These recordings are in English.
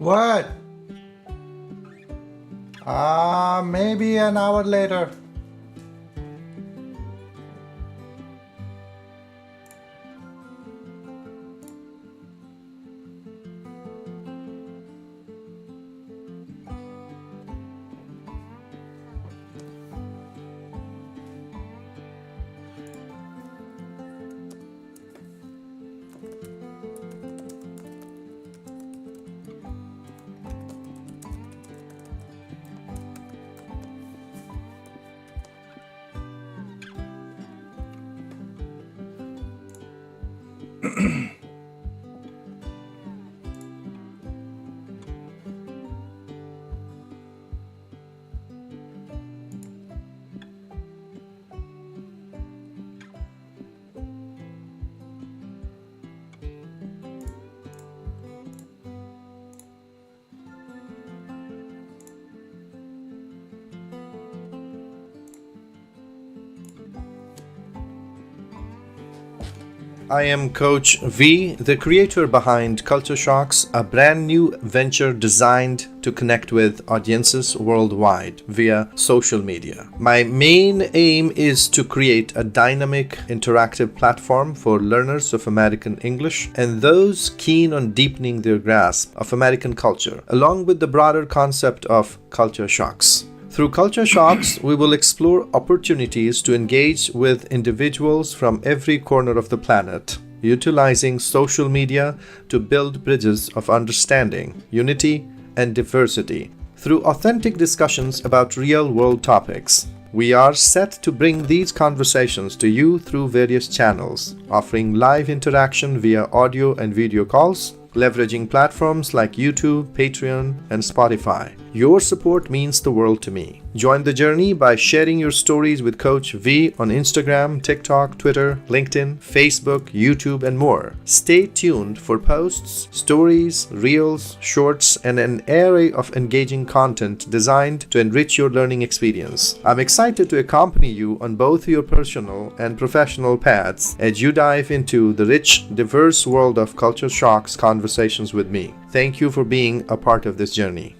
What? Maybe an hour later. I am Coach Veee, the creator behind Culture Shocks, a brand new venture designed to connect with audiences worldwide via social media. My main aim is to create a dynamic, interactive platform for learners of American English and those keen on deepening their grasp of American culture, along with the broader concept of culture shocks. Through Culture Shocks, we will explore opportunities to engage with individuals from every corner of the planet, utilizing social media to build bridges of understanding, unity, and diversity. Through authentic discussions about real-world topics, we are set to bring these conversations to you through various channels, offering live interaction via audio and video calls, leveraging platforms like YouTube, Patreon, and Spotify. Your support means the world to me. Join the journey by sharing your stories with Coach Veee on Instagram, TikTok, Twitter, LinkedIn, Facebook, YouTube, and more. Stay tuned for posts, stories, reels, shorts, and an array of engaging content designed to enrich your learning experience. I'm excited to accompany you on both your personal and professional paths as you dive into the rich, diverse world of Culture Shocks conversations with me. Thank you for being a part of this journey.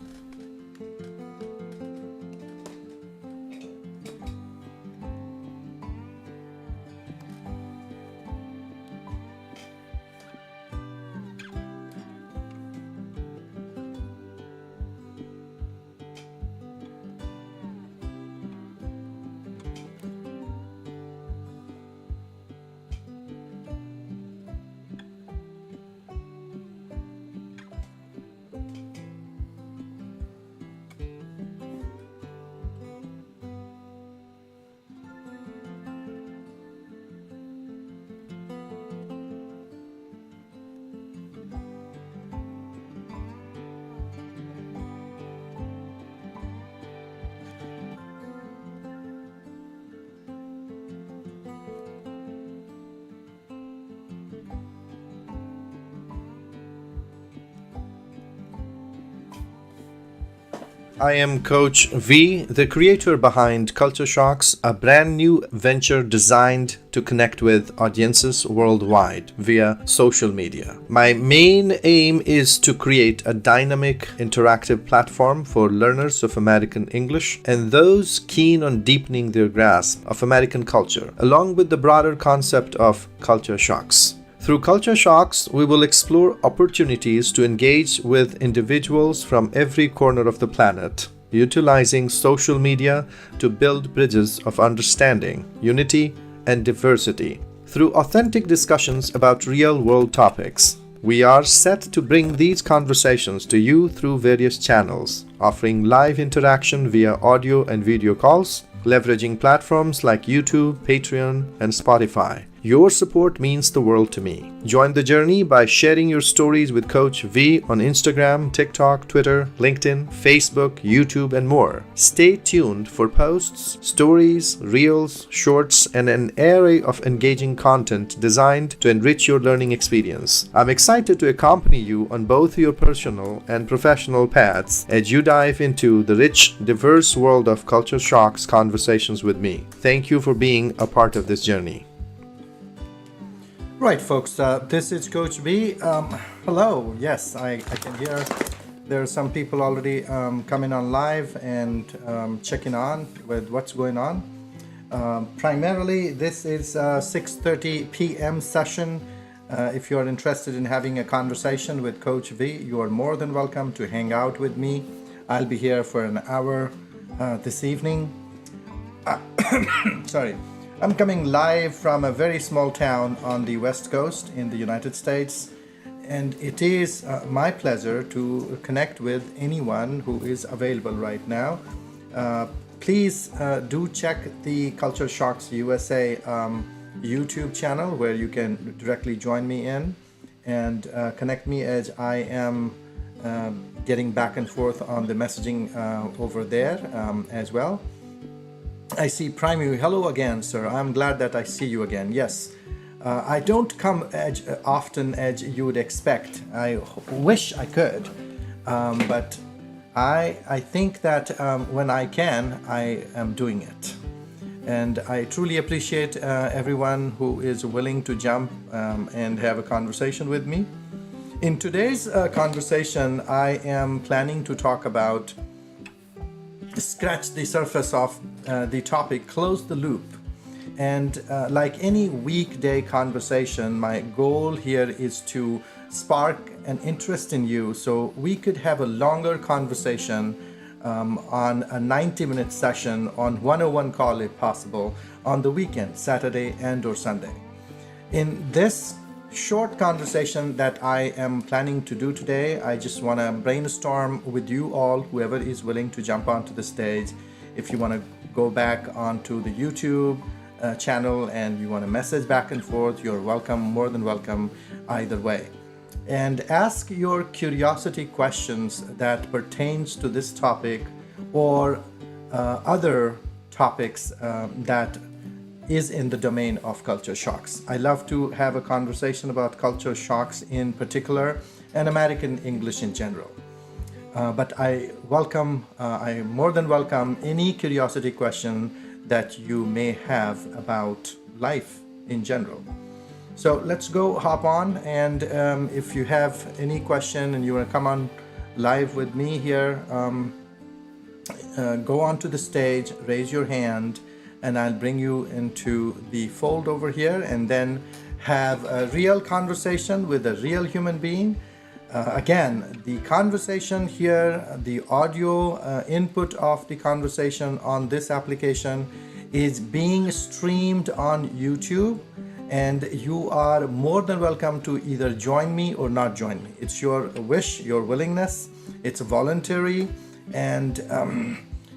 I am Coach Veee, the creator behind Culture Shocks, a brand new venture designed to connect with audiences worldwide via social media. My main aim is to create a dynamic, interactive platform for learners of American English and those keen on deepening their grasp of American culture, along with the broader concept of culture shocks. Through Culture Shocks, we will explore opportunities to engage with individuals from every corner of the planet, utilizing social media to build bridges of understanding, unity, and diversity. Through authentic discussions about real-world topics, we are set to bring these conversations to you through various channels, offering live interaction via audio and video calls, leveraging platforms like YouTube, Patreon, and Spotify. Your support means the world to me. Join the journey by sharing your stories with Coach Veee on Instagram, TikTok, Twitter, LinkedIn, Facebook, YouTube, and more. Stay tuned for posts, stories, reels, shorts, and an array of engaging content designed to enrich your learning experience. I'm excited to accompany you on both your personal and professional paths as you dive into the rich, diverse world of Culture Shocks conversations with me. Thank you for being a part of this journey. Right, folks, this is Coach Veee. Hello. Yes, I can hear There are some people already coming on live and checking on with what's going on. Primarily, this is a 6:30 p.m. session. If you're interested in having a conversation with Coach Veee, you are more than welcome to hang out with me. I'll be here for an hour this evening. Sorry. I'm coming live from a very small town on the West Coast in the United States. And it is my pleasure to connect with anyone who is available right now. Please do check the Culture Shocks USA YouTube channel, where you can directly join me in and connect me as I am getting back and forth on the messaging over there as well. I see Primu. Hello again, sir. I'm glad that I see you again. Yes. I don't come often as you would expect. I wish I could, but I think that when I can, I am doing it. And I truly appreciate everyone who is willing to jump and have a conversation with me. In today's conversation, I am planning to talk about, scratch the surface of the topic, close the loop. And like any weekday conversation, my goal here is to spark an interest in you so we could have a longer conversation on a 90-minute session on 101 call if possible on the weekend, Saturday and or Sunday. In this short conversation that I am planning to do today, I just want to brainstorm with you all, whoever is willing to jump onto the stage. If you want to go back onto the YouTube channel and you want to message back and forth, you're welcome, more than welcome either way. And ask your curiosity questions that pertains to this topic or other topics that is in the domain of culture shocks. I love to have a conversation about culture shocks in particular and American English in general. But I more than welcome any curiosity question that you may have about life in general. So let's go hop on, and if you have any question and you want to come on live with me here, go onto the stage, raise your hand, and I'll bring you into the fold over here, and then have a real conversation with a real human being. Again, the conversation here, the audio input of the conversation on this application is being streamed on YouTube, and you are more than welcome to either join me or not join me. It's your wish, your willingness. It's voluntary, and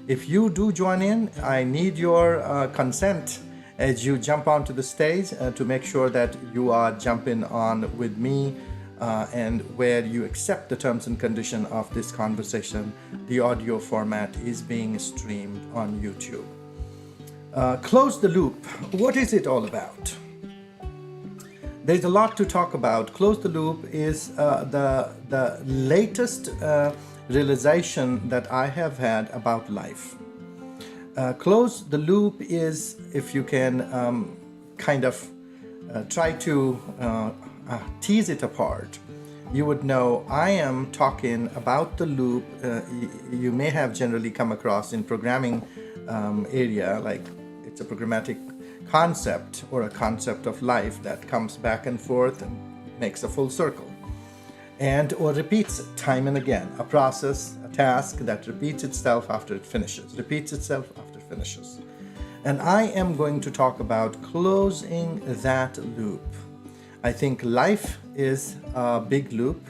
if you do join in, I need your consent as you jump onto the stage to make sure that you are jumping on with me and where you accept the terms and conditions of this conversation. The audio format is being streamed on YouTube. Close the loop. What is it all about? There's a lot to talk about. Close the loop is the latest realization that I have had about life. Close the loop is, if you can kind of try to tease it apart, you would know I am talking about the loop you may have generally come across in programming area, like it's a programmatic concept or a concept of life that comes back and forth and makes a full circle, and or repeats time and again, a process, a task that repeats itself after it finishes, and I am going to talk about closing that loop. I think life is a big loop.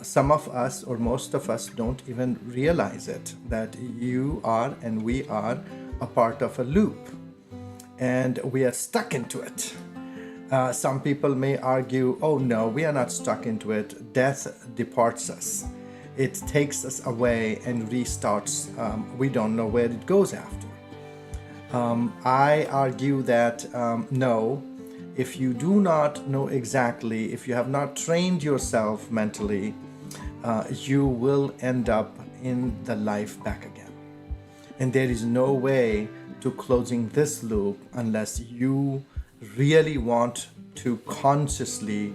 Some of us, or most of us, don't even realize it, that you are and we are a part of a loop, and we are stuck into it. Some people may argue, oh no, we are not stuck into it. Death departs us. It takes us away and restarts. We don't know where it goes after. I argue that no, if you do not know exactly, if you have not trained yourself mentally, you will end up in the life back again. And there is no way to closing this loop unless you really want to consciously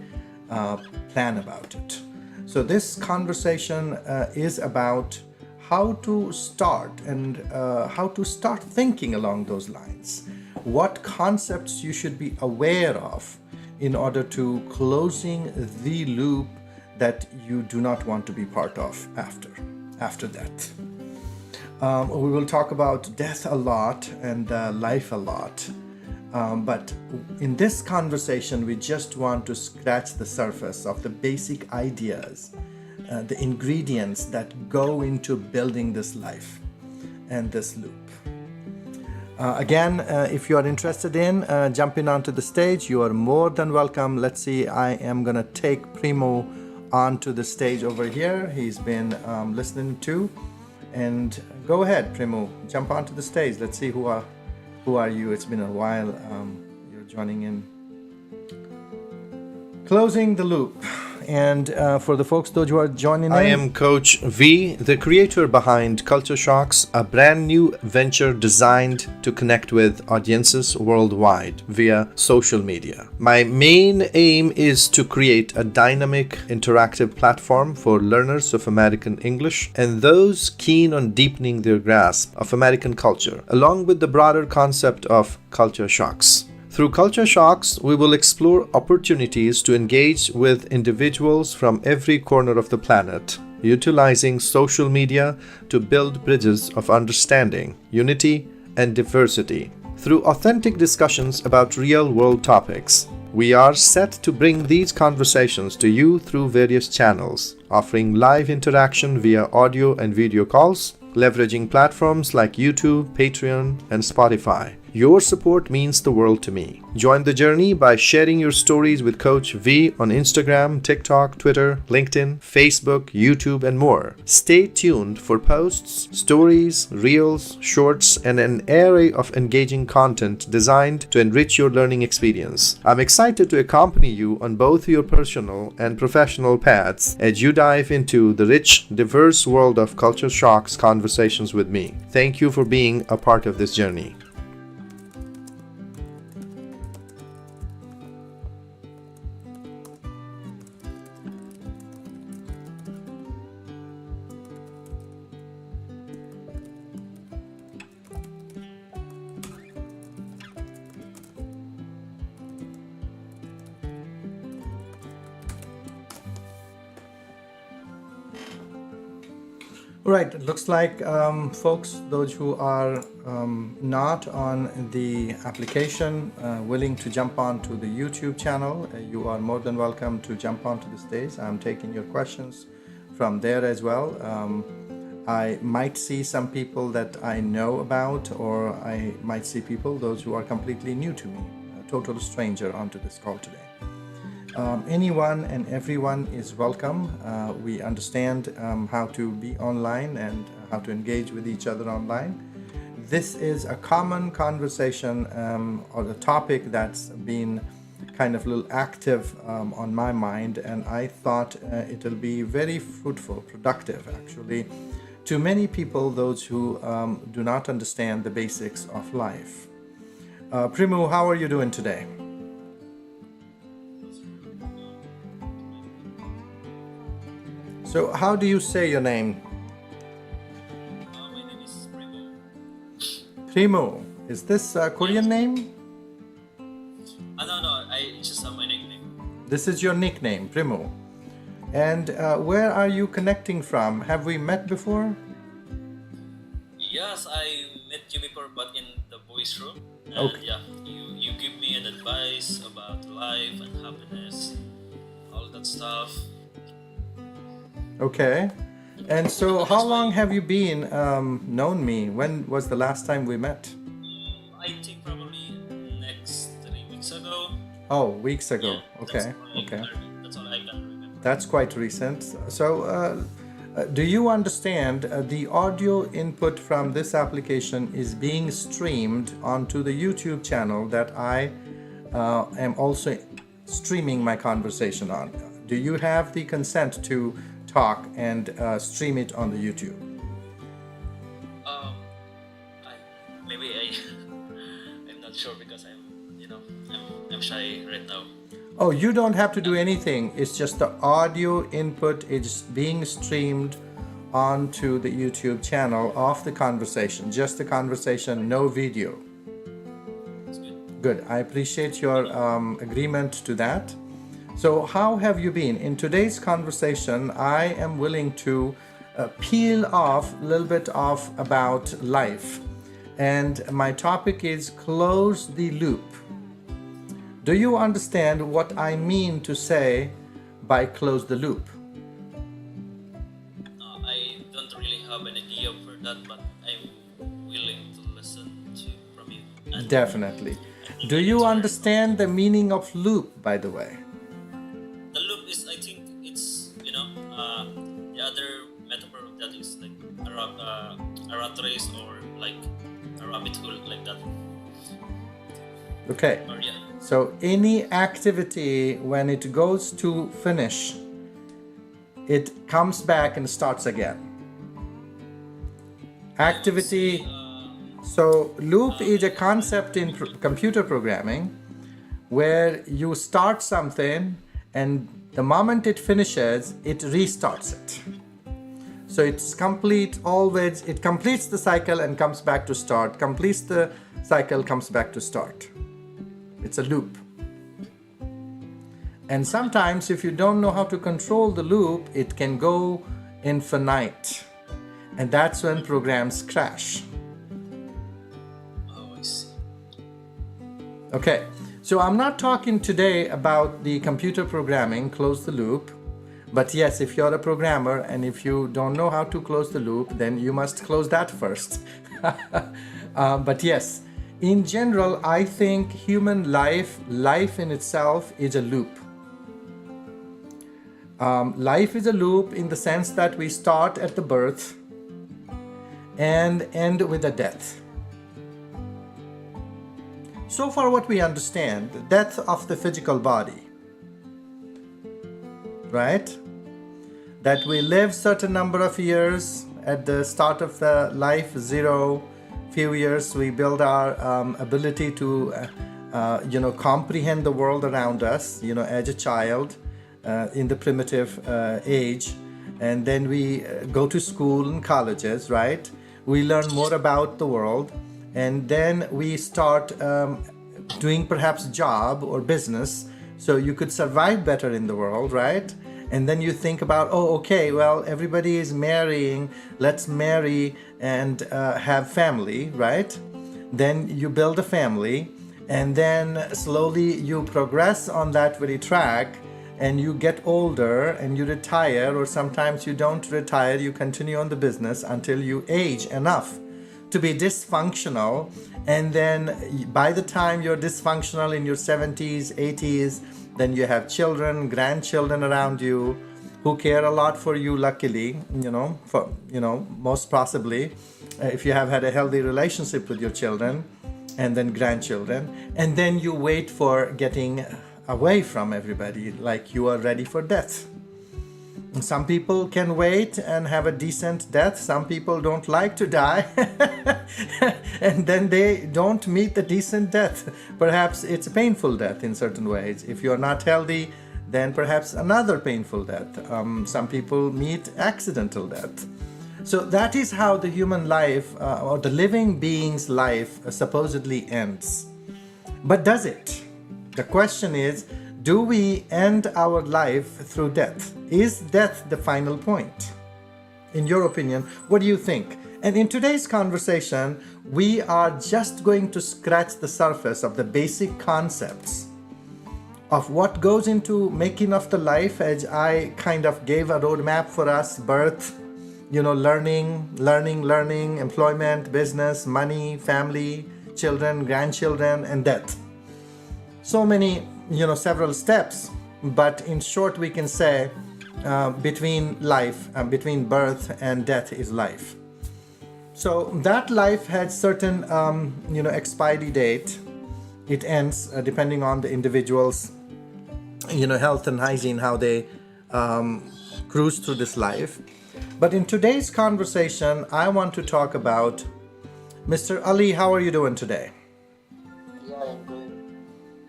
plan about it. So this conversation is about how to start and how to start thinking along those lines. What concepts you should be aware of in order to closing the loop that you do not want to be part of after death. We will talk about death a lot and life a lot. But in this conversation, we just want to scratch the surface of the basic ideas, the ingredients that go into building this life and this loop. Again, if you are interested in jumping onto the stage, you are more than welcome. Let's see, I am going to take Primo onto the stage over here. He's been listening to. And go ahead, Primo, jump onto the stage. Let's see who are you. It's been a while. You're joining in. Closing the loop. And for the folks, those who are joining in. I am Coach Veee, the creator behind Culture Shocks, a brand new venture designed to connect with audiences worldwide via social media. My main aim is to create a dynamic, interactive platform for learners of American English and those keen on deepening their grasp of American culture, along with the broader concept of culture shocks. Through Culture Shocks, we will explore opportunities to engage with individuals from every corner of the planet, utilizing social media to build bridges of understanding, unity, and diversity. Through authentic discussions about real-world topics, we are set to bring these conversations to you through various channels, offering live interaction via audio and video calls, leveraging platforms like YouTube, Patreon, and Spotify. Your support means the world to me. Join the journey by sharing your stories with Coach Veee on Instagram, TikTok, Twitter, LinkedIn, Facebook, YouTube, and more. Stay tuned for posts, stories, reels, shorts, and an array of engaging content designed to enrich your learning experience. I'm excited to accompany you on both your personal and professional paths as you dive into the rich, diverse world of Culture Shocks conversations with me. Thank you for being a part of this journey. Right, it looks like folks, those who are not on the application, willing to jump onto the YouTube channel, you are more than welcome to jump onto the stage. I'm taking your questions from there as well. I might see some people that I know about, or I might see people, those who are completely new to me, a total stranger onto this call today. Anyone and everyone is welcome. We understand how to be online and how to engage with each other online. This is a common conversation or a topic that's been kind of a little active on my mind, and I thought it'll be very fruitful, productive actually, to many people, those who do not understand the basics of life. Primo, how are you doing today? So how do you say your name? My name is Primo. Primo. Is this a Korean name? No, it's just my nickname. This is your nickname, Primo. And where are you connecting from? Have we met before? Yes, I met you before, but in the boys' room. And Okay. yeah, you give me an advice about life and happiness, all that stuff. Okay. And so how long have you been known me? When was the last time we met? I think probably next 3 weeks ago. Oh, weeks ago. Yeah, Okay. Okay. That's all I can remember. That's quite recent. So do you understand the audio input from this application is being streamed onto the YouTube channel that I am also streaming my conversation on? Do you have the consent to talk and stream it on the YouTube? Maybe I'm not sure because I'm shy right now. Oh, you don't have to do anything. It's just the audio input is being streamed onto the YouTube channel of the conversation. Just the conversation, no video. It's good. Good. I appreciate your agreement to that. So, how have you been? In today's conversation, I am willing to peel off a little bit of about life. And my topic is close the loop. Do you understand what I mean to say by close the loop? I don't really have an idea for that, but I'm willing to listen to from you. And Definitely. Do I need you to learn. understand the meaning of loop, by the way? The loop is, I think, it's the other metaphor of that is like a rat race or like a rabbit hole, like that. Okay. Or yeah, So any activity, when it goes to finish, it comes back and starts again. Activity. So loop is a concept in computer programming where you start something and the moment it finishes, it restarts it. So it's complete always, it completes the cycle and comes back to start, completes the cycle, comes back to start. It's a loop. And sometimes if you don't know how to control the loop, it can go infinite. And that's when programs crash. oh, I see. Okay, so I'm not talking today about the computer programming, close the loop. But yes, if you're a programmer and if you don't know how to close the loop, then you must close that first. But yes, in general, I think human life in itself is a loop. Life is a loop in the sense that we start at the birth and end with a death. So far what we understand, the death of the physical body, right? That we live certain number of years at the start of the life, 0, few years we build our ability to comprehend the world around us, as a child in the primitive age, and then we go to school and colleges, right? We learn more about the world, and then we start doing perhaps job or business so you could survive better in the world, right? And then you think about, oh, okay, well, everybody is marrying, let's marry and have family, right? Then you build a family, and then slowly you progress on that very track, and you get older and you retire, or sometimes you don't retire, you continue on the business until you age enough to be dysfunctional. And then by the time you're dysfunctional in your 70s, 80s, then you have children, grandchildren around you who care a lot for you, luckily, most possibly, if you have had a healthy relationship with your children, and then grandchildren. And then you wait for getting away from everybody, like you are ready for death. Some people can wait and have a decent death. Some people don't like to die and then they don't meet the decent death. Perhaps it's a painful death in certain ways. If you're not healthy, then perhaps another painful death. Some people meet accidental death. So that is how the human life or the living being's life supposedly ends. But does it? The question is, do we end our life through death? Is death the final point? In your opinion, what do you think? And in today's conversation, we are just going to scratch the surface of the basic concepts of what goes into making of the life, as I kind of gave a roadmap for us: birth, learning, employment, business, money, family, children, grandchildren, and death. So many, several steps, but in short, we can say between birth and death is life. So that life has certain, expiry date. It ends depending on the individual's, health and hygiene, how they cruise through this life. But in today's conversation, I want to talk about Mr. Ali. How are you doing today? Yeah, I'm doing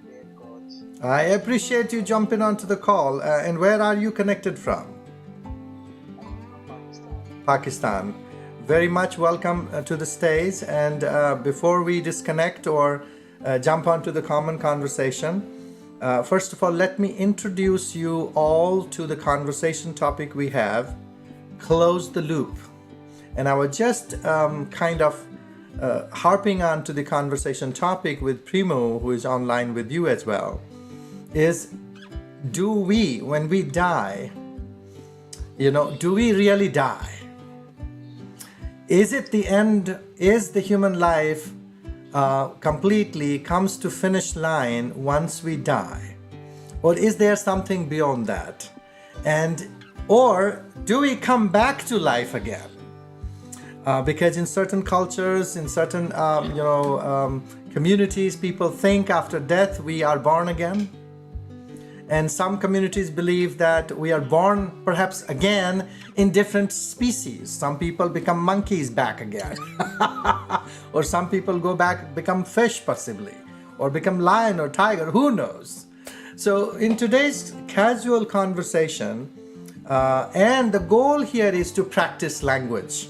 great, coach. I appreciate you jumping onto the call. And where are you connected from? Pakistan. Very much welcome to the stage. And before we disconnect or jump onto the common conversation, first of all, let me introduce you all to the conversation topic we have, close the loop. And I was just kind of harping on to the conversation topic with Primo, who is online with you as well, is do we, when we die, do we really die? Is it the end? Is the human life completely comes to finish line once we die? Or is there something beyond that? Or do we come back to life again? Because in certain cultures, in certain communities, people think after death we are born again. And some communities believe that we are born perhaps again in different species. Some people become monkeys back again. Or some people go back, become fish possibly, or become lion or tiger, who knows? So in today's casual conversation, and the goal here is to practice language.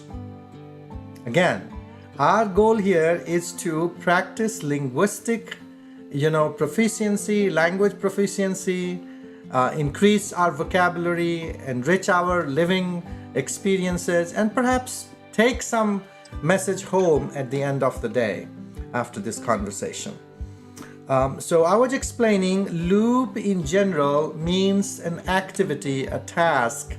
Again, our goal here is to practice linguistic proficiency, language proficiency, increase our vocabulary, enrich our living experiences, and perhaps take some message home at the end of the day after this conversation. So I was explaining loop in general means an activity, a task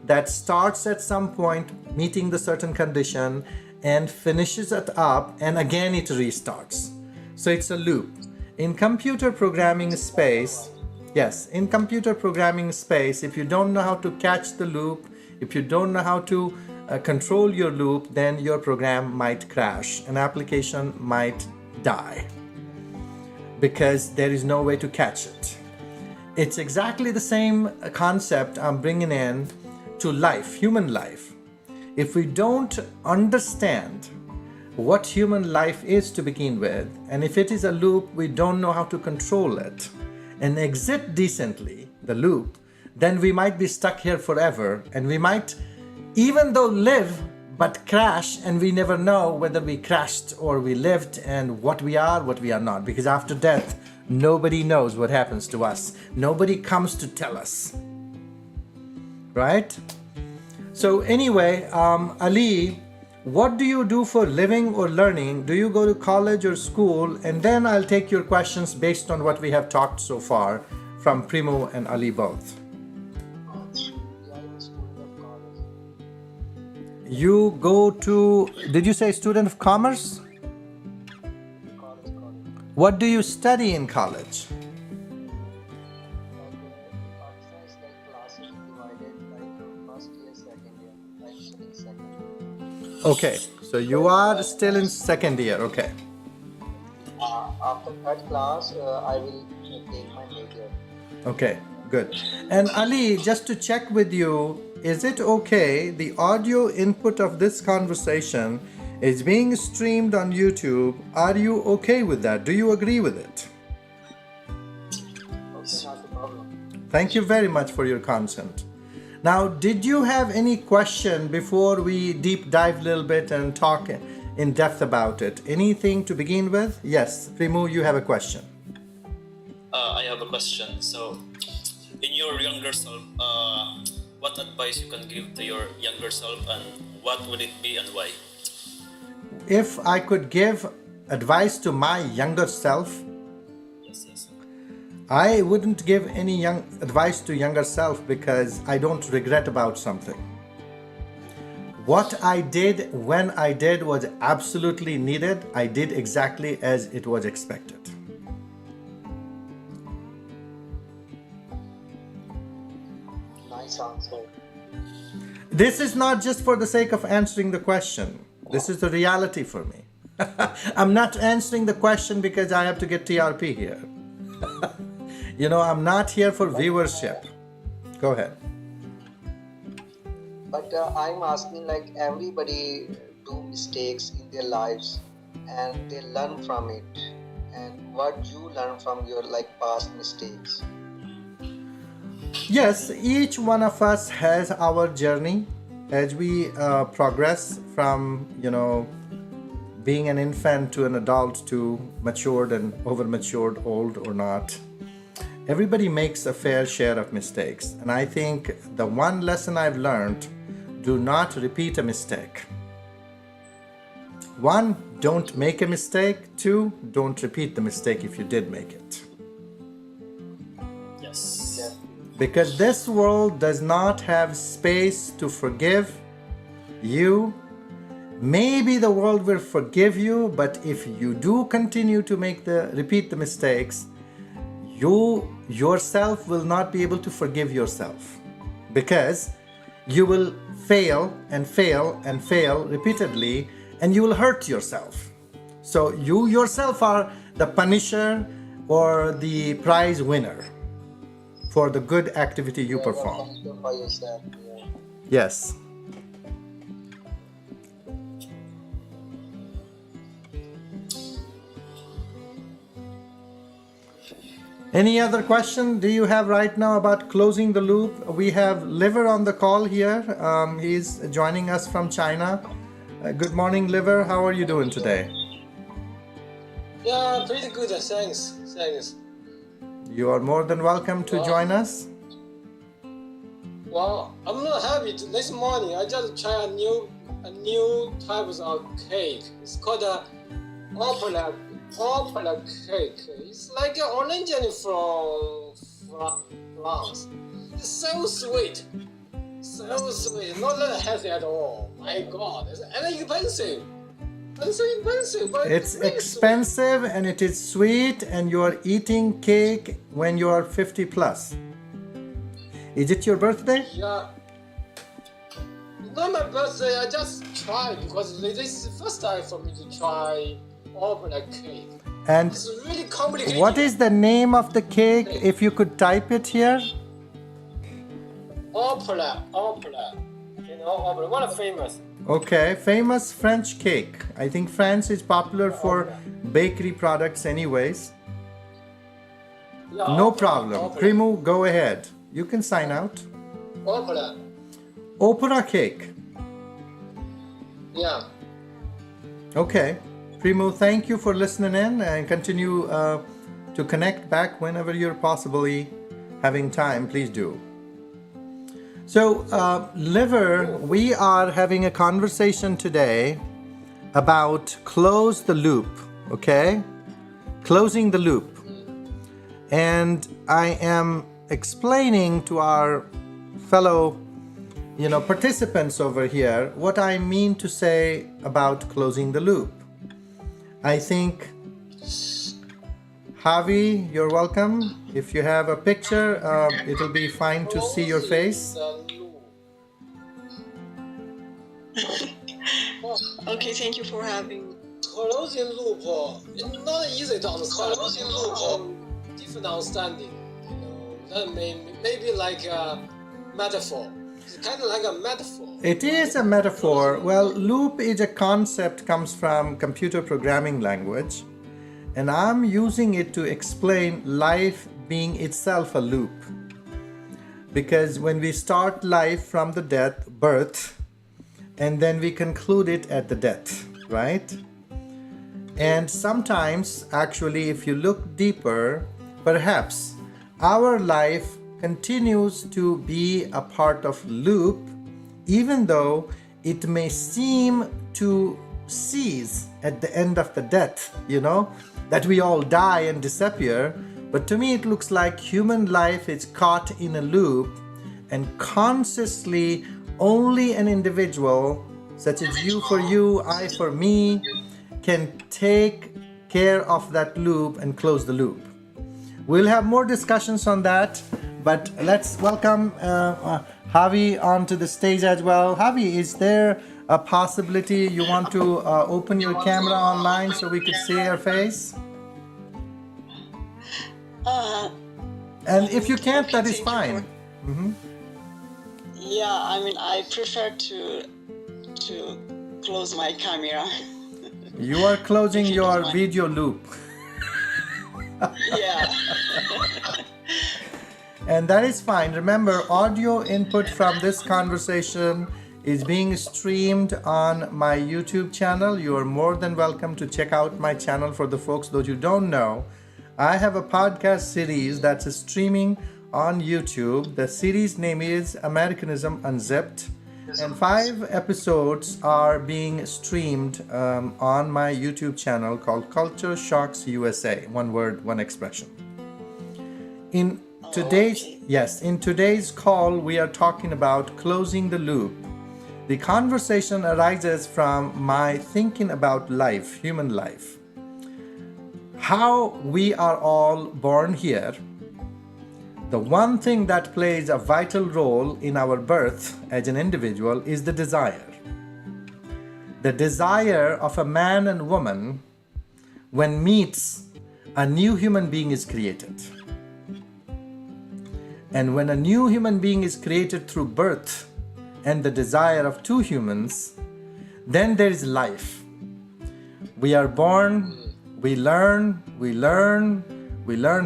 that starts at some point meeting the certain condition and finishes it up, and again it restarts. So it's a loop. In computer programming space, if you don't know how to catch the loop, if you don't know how to control your loop, then your program might crash. An application might die because there is no way to catch it. It's exactly the same concept I'm bringing in to life, human life. If we don't understand what human life is to begin with, and if it is a loop, we don't know how to control it and exit decently the loop, then we might be stuck here forever, and we might even though live but crash, and we never know whether we crashed or we lived, and what we are not, because after death nobody knows what happens to us. Nobody comes to tell us, right? So anyway, Ali, what do you do for living or learning? Do you go to college or school? And then I'll take your questions based on what we have talked so far from Primo and Ali both. You go to, did you say student of commerce? College. What do you study in college? Classes divided like first year, second year. I'm studying second year. Okay, so you are still in second year, okay. After third class, I will take my major. Okay, good. And Ali, just to check with you, is it okay, the audio input of this conversation is being streamed on YouTube? Are you okay with that? Do you agree with it? Okay, not a problem. Thank you very much for your consent. Now, did you have any question before we deep dive a little bit and talk in depth about it? Anything to begin with? Yes, Primo, you have a question. I have a question. So, in your younger self, what advice you can give to your younger self, and what would it be and why? If I could give advice to my younger self, Yes. I wouldn't give any advice to younger self because I don't regret about something. What I did when I did was absolutely needed. I did exactly as it was expected. Nice answer. This is not just for the sake of answering the question. This is the reality for me. I'm not answering the question because I have to get TRP here. I'm not here for viewership. Go ahead. But I'm asking, like, everybody do mistakes in their lives and they learn from it and what you learn from your like past mistakes. Yes, each one of us has our journey as we progress from, being an infant to an adult to matured and over matured, old or not. Everybody makes a fair share of mistakes. And I think the one lesson I've learned, do not repeat a mistake. One, don't make a mistake. Two, don't repeat the mistake if you did make it. Yes. Yeah. Because this world does not have space to forgive you. Maybe the world will forgive you, but if you do continue to repeat the mistakes, you yourself will not be able to forgive yourself, because you will fail and fail and fail repeatedly, and you will hurt yourself. So you yourself are the punisher or the prize winner for the good activity you perform. You're by yourself. Yeah. Yes. Any other question do you have right now about closing the loop? We have Liver on the call here. He's joining us from China. Good morning, Liver. How are you doing today? Yeah, pretty good. Thanks. You are more than welcome to join us. Well, I'm not happy. This morning I just tried a new type of cake. It's called a opera cake. It's like an orange from France. It's so sweet. So sweet. Not that healthy at all. My God. And expensive. It's so expensive. But It's really expensive and it is sweet, and you are eating cake when you are 50 plus. Is it your birthday? sweet. Yeah. It's not my birthday. I just tried because this is the first time for me to try opera cake. And It's really complicated. what is the name of the cake, if you could type it here? Opera. You know, opera. What a famous. Okay, famous French cake. I think France is popular for bakery products anyways. Yeah, No opera, problem. Opera. Primo, go ahead. You can sign out. Opera. Opera cake. Yeah. Okay. Primo, thank you for listening in, and continue to connect back whenever you're possibly having time. Please do. So, Liver, we are having a conversation today about close the loop, okay? Closing the loop. And I am explaining to our fellow, participants over here what I mean to say about closing the loop. I think, Javi, you're welcome. If you have a picture, it'll be fine to see your face. Okay, thank you for having me. Closing loop. It's not easy to understand. Closing loop. Different understanding. That maybe like a metaphor. It's kind of like a metaphor. It is a metaphor. Well, loop is a concept, comes from computer programming language, and I'm using it to explain life being itself a loop. Because when we start life from the birth, and then we conclude it at the death, right? And sometimes, actually, if you look deeper, perhaps our life continues to be a part of loop, even though it may seem to cease at the end of the death, that we all die and disappear. But to me, it looks like human life is caught in a loop, and consciously only an individual, such as you for you, I for me, can take care of that loop and close the loop. We'll have more discussions on that, but let's welcome Javi onto the stage as well. Javi, is there a possibility you want to open your camera online so we could see your face? And if you can't, that is fine. Yeah, I prefer to close my camera. You are closing your video loop. Yeah. And that is fine. Remember, audio input from this conversation is being streamed on my YouTube channel. You are more than welcome to check out my channel. For the folks, those who don't know, I have a podcast series that's streaming on YouTube. The series name is Americanism Unzipped. And 5 episodes are being streamed on my YouTube channel called Culture Shocks USA. One word, one expression. In today's call, we are talking about closing the loop. The conversation arises from my thinking about life, human life. How we are all born here. The one thing that plays a vital role in our birth as an individual is the desire. The desire of a man and woman when meets, a new human being is created. And when a new human being is created through birth and the desire of 2 humans, then there is life. We are born, we learn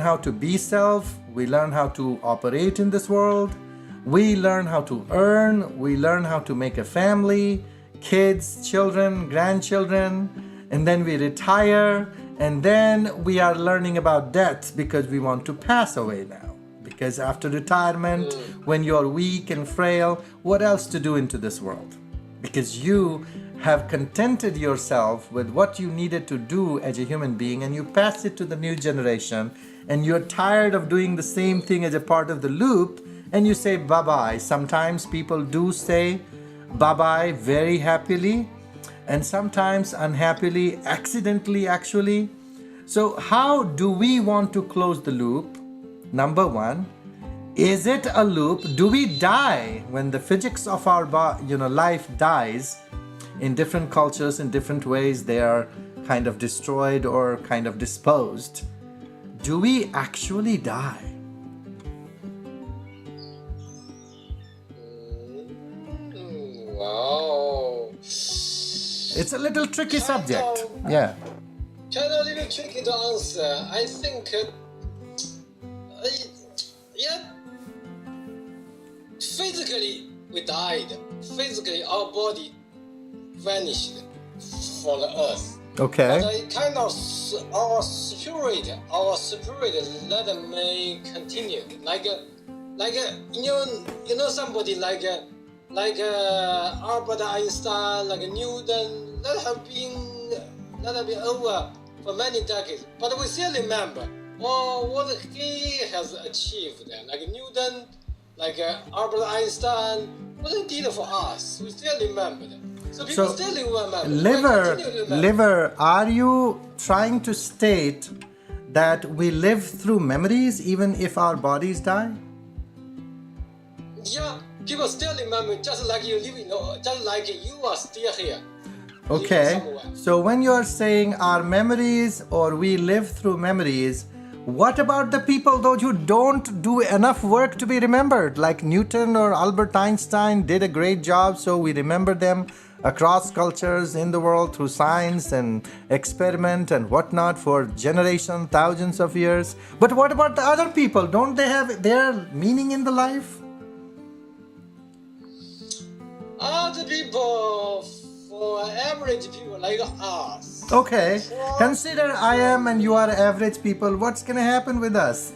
how to be self, we learn how to operate in this world, we learn how to earn, we learn how to make a family, kids, children, grandchildren, and then we retire, and then we are learning about death because we want to pass away now. Because after retirement, when you are weak and frail, what else to do into this world? Because you have contented yourself with what you needed to do as a human being, and you pass it to the new generation, and you're tired of doing the same thing as a part of the loop, and you say bye-bye. Sometimes people do say bye-bye very happily, and sometimes unhappily, accidentally actually. So how do we want to close the loop? Number 1, is it a loop? Do we die when the physics of our life dies? In different cultures, in different ways, they are kind of destroyed or kind of disposed. Do we actually die? Wow. It's a little tricky subject. Yeah. Kind of a little tricky to answer. I think, physically we died. Physically our body vanished from the earth. Okay. But it kind of our spirit let them may continue. Like you know somebody like Albert Einstein, like Newton, that have been over for many decades. But we still remember what he has achieved. Like Newton, like Albert Einstein, what he did for us. We still remember them. So people still remember. Liver, are you trying to state that we live through memories even if our bodies die? Yeah, people still remember, just like you live, just like you are still here. Okay, so when you are saying our memories or we live through memories, what about the people those who don't do enough work to be remembered? Like Newton or Albert Einstein did a great job, so we remember them across cultures in the world through science and experiment and whatnot for generations, thousands of years. But what about the other people? Don't they have their meaning in the life? Other people, for average people like us. Okay, consider I am and you are average people. What's gonna happen with us?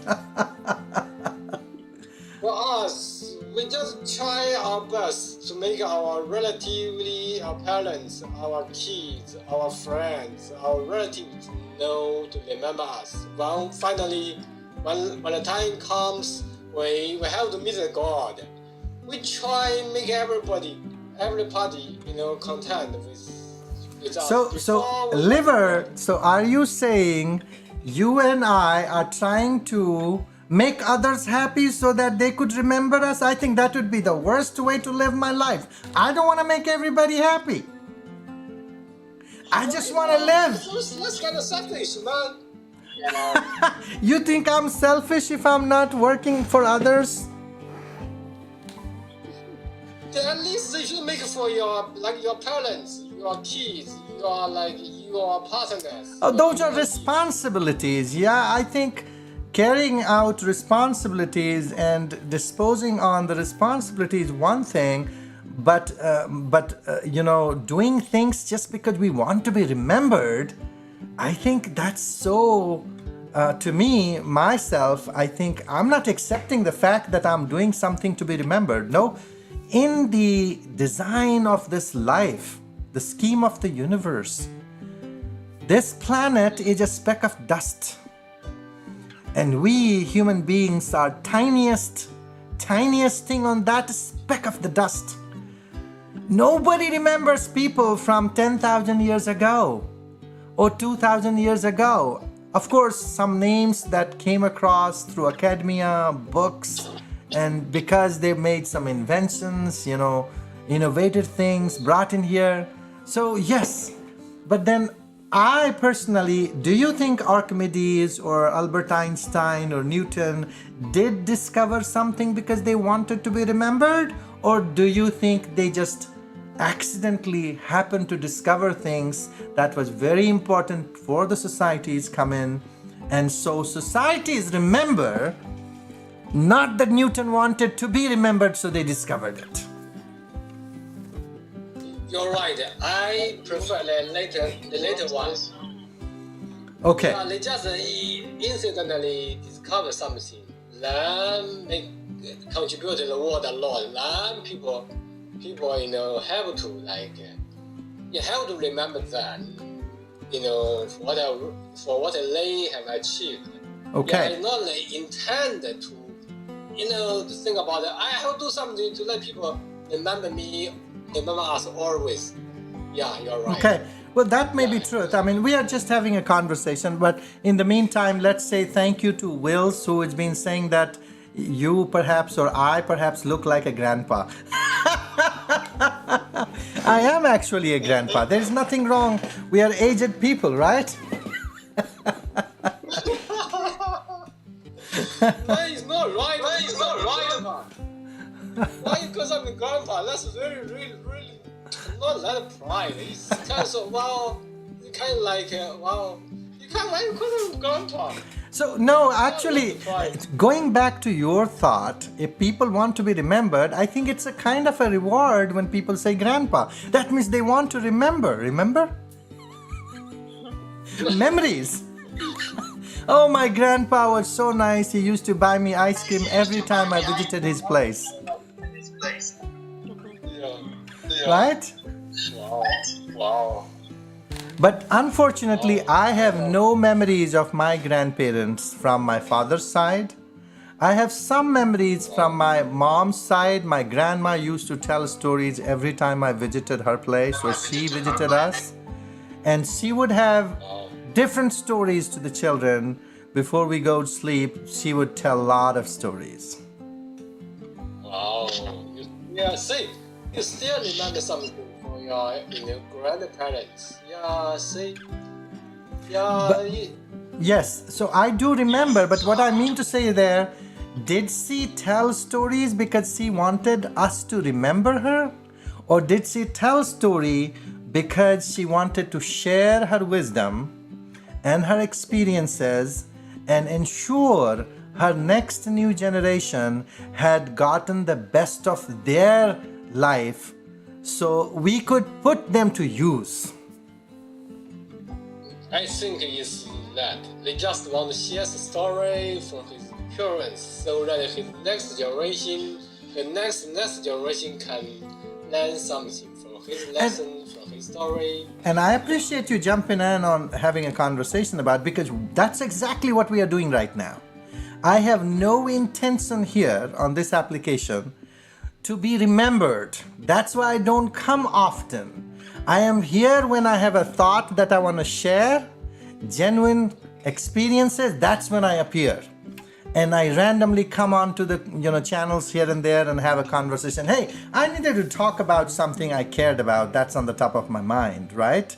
For us, we just try our best to make our relatively, our parents, our kids, our friends, our relatives know to remember us. Well, finally, when the time comes, we have to meet God. We try and make every party, content with us. So Liver, so are you saying you and I are trying to make others happy so that they could remember us? I think that would be the worst way to live my life. I don't want to make everybody happy. I just want to live. That's kind of selfish, man. You think I'm selfish if I'm not working for others? At least you should make it for your parents, your kids, your partners. Oh, those are responsibilities. Yeah, I think carrying out responsibilities and disposing on the responsibility is one thing, but doing things just because we want to be remembered, I think that's so. To me, myself, I think I'm not accepting the fact that I'm doing something to be remembered. No, in the design of this life, the scheme of the universe, this planet is a speck of dust. And we human beings are tiniest thing on that speck of the dust. Nobody remembers people from 10,000 years ago or 2,000 years ago. Of course, some names that came across through academia, books, and because they made some inventions, innovative things brought in here. So yes, but then I personally, do you think Archimedes or Albert Einstein or Newton did discover something because they wanted to be remembered? Or do you think they just accidentally happened to discover things that was very important for the societies come in, and so societies remember, not that Newton wanted to be remembered, so they discovered it? You're right. I prefer the later one. Okay. Yeah, they just incidentally discover something, then contribute to the world a lot. Then people have to you have to remember that, for what they have achieved. Okay. Yeah, not intended to, to think about it. I have to do something to let people remember me, remember us always. Yeah, you're right. Okay. Well, that may be truth. I mean, we are just having a conversation, but in the meantime, let's say thank you to Wills, who has been saying that you perhaps or I perhaps look like a grandpa. I am actually a grandpa. There's nothing wrong. We are aged people, right? That is not right. That is not right. Why? Because I'm a grandpa. That's really not that pride. It's kind of you kind of you kind of like because I'm a grandpa. So, no, actually, going back to your thought, if people want to be remembered, I think it's a kind of a reward when people say grandpa. That means they want to remember. Memories. Oh, my grandpa was so nice. He used to buy me ice cream every time I visited his place. Yeah. Right? Wow. But unfortunately, I have no memories of my grandparents from my father's side. I have some memories from my mom's side. My grandma used to tell stories every time I visited her place or she visited us. And she would have different stories to the children. Before we go to sleep, she would tell a lot of stories. Wow. Yeah, see, you still remember something for your grandparents. Yeah, see. Yeah. Yes, so I do remember, but what I mean to say there, did she tell stories because she wanted us to remember her? Or did she tell story because she wanted to share her wisdom and her experiences and ensure her next new generation had gotten the best of their life so we could put them to use? I think it's that they just want to share the story from his parents so that his next generation, the next generation can learn something from his lesson, from his story. And I appreciate you jumping in on having a conversation about, because that's exactly what we are doing right now. I have no intention here on this application to be remembered. That's why I don't come often. I am here when I have a thought that I want to share, genuine experiences, that's when I appear. And I randomly come onto the channels here and there and have a conversation. Hey, I needed to talk about something I cared about. That's on the top of my mind, right?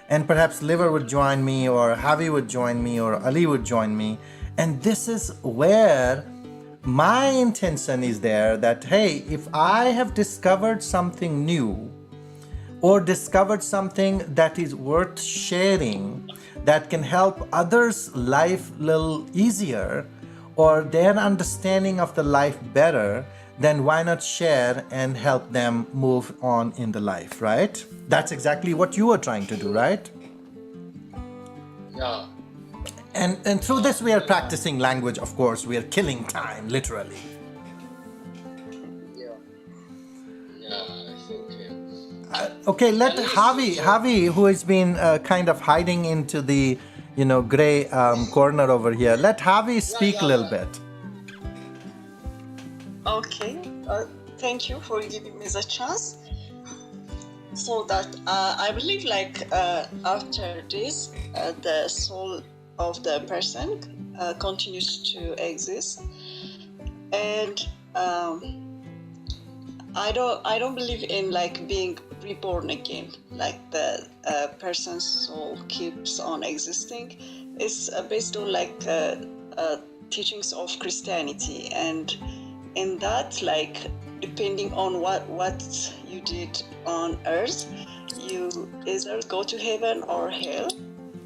And perhaps Liver would join me, or Javi would join me, or Ali would join me. And this is where my intention is there, that hey, if I have discovered something new, or discovered something that is worth sharing, that can help others' life a little easier or their understanding of the life better, then why not share and help them move on in the life, right? That's exactly what you are trying to do, right? Yeah. And through this we are practicing language, of course. We are killing time, literally. Yeah. Yeah, I think. Okay, let Javi, who has been kind of hiding into the, gray corner over here, let Javi speak a little bit. Okay. Thank you for giving me the chance. So that I believe, like after this, the soul of the person continues to exist, and I don't believe in like being reborn again. Like the person's soul keeps on existing. It's based on like teachings of Christianity, and in that, like depending on what you did on earth, you either go to heaven or hell.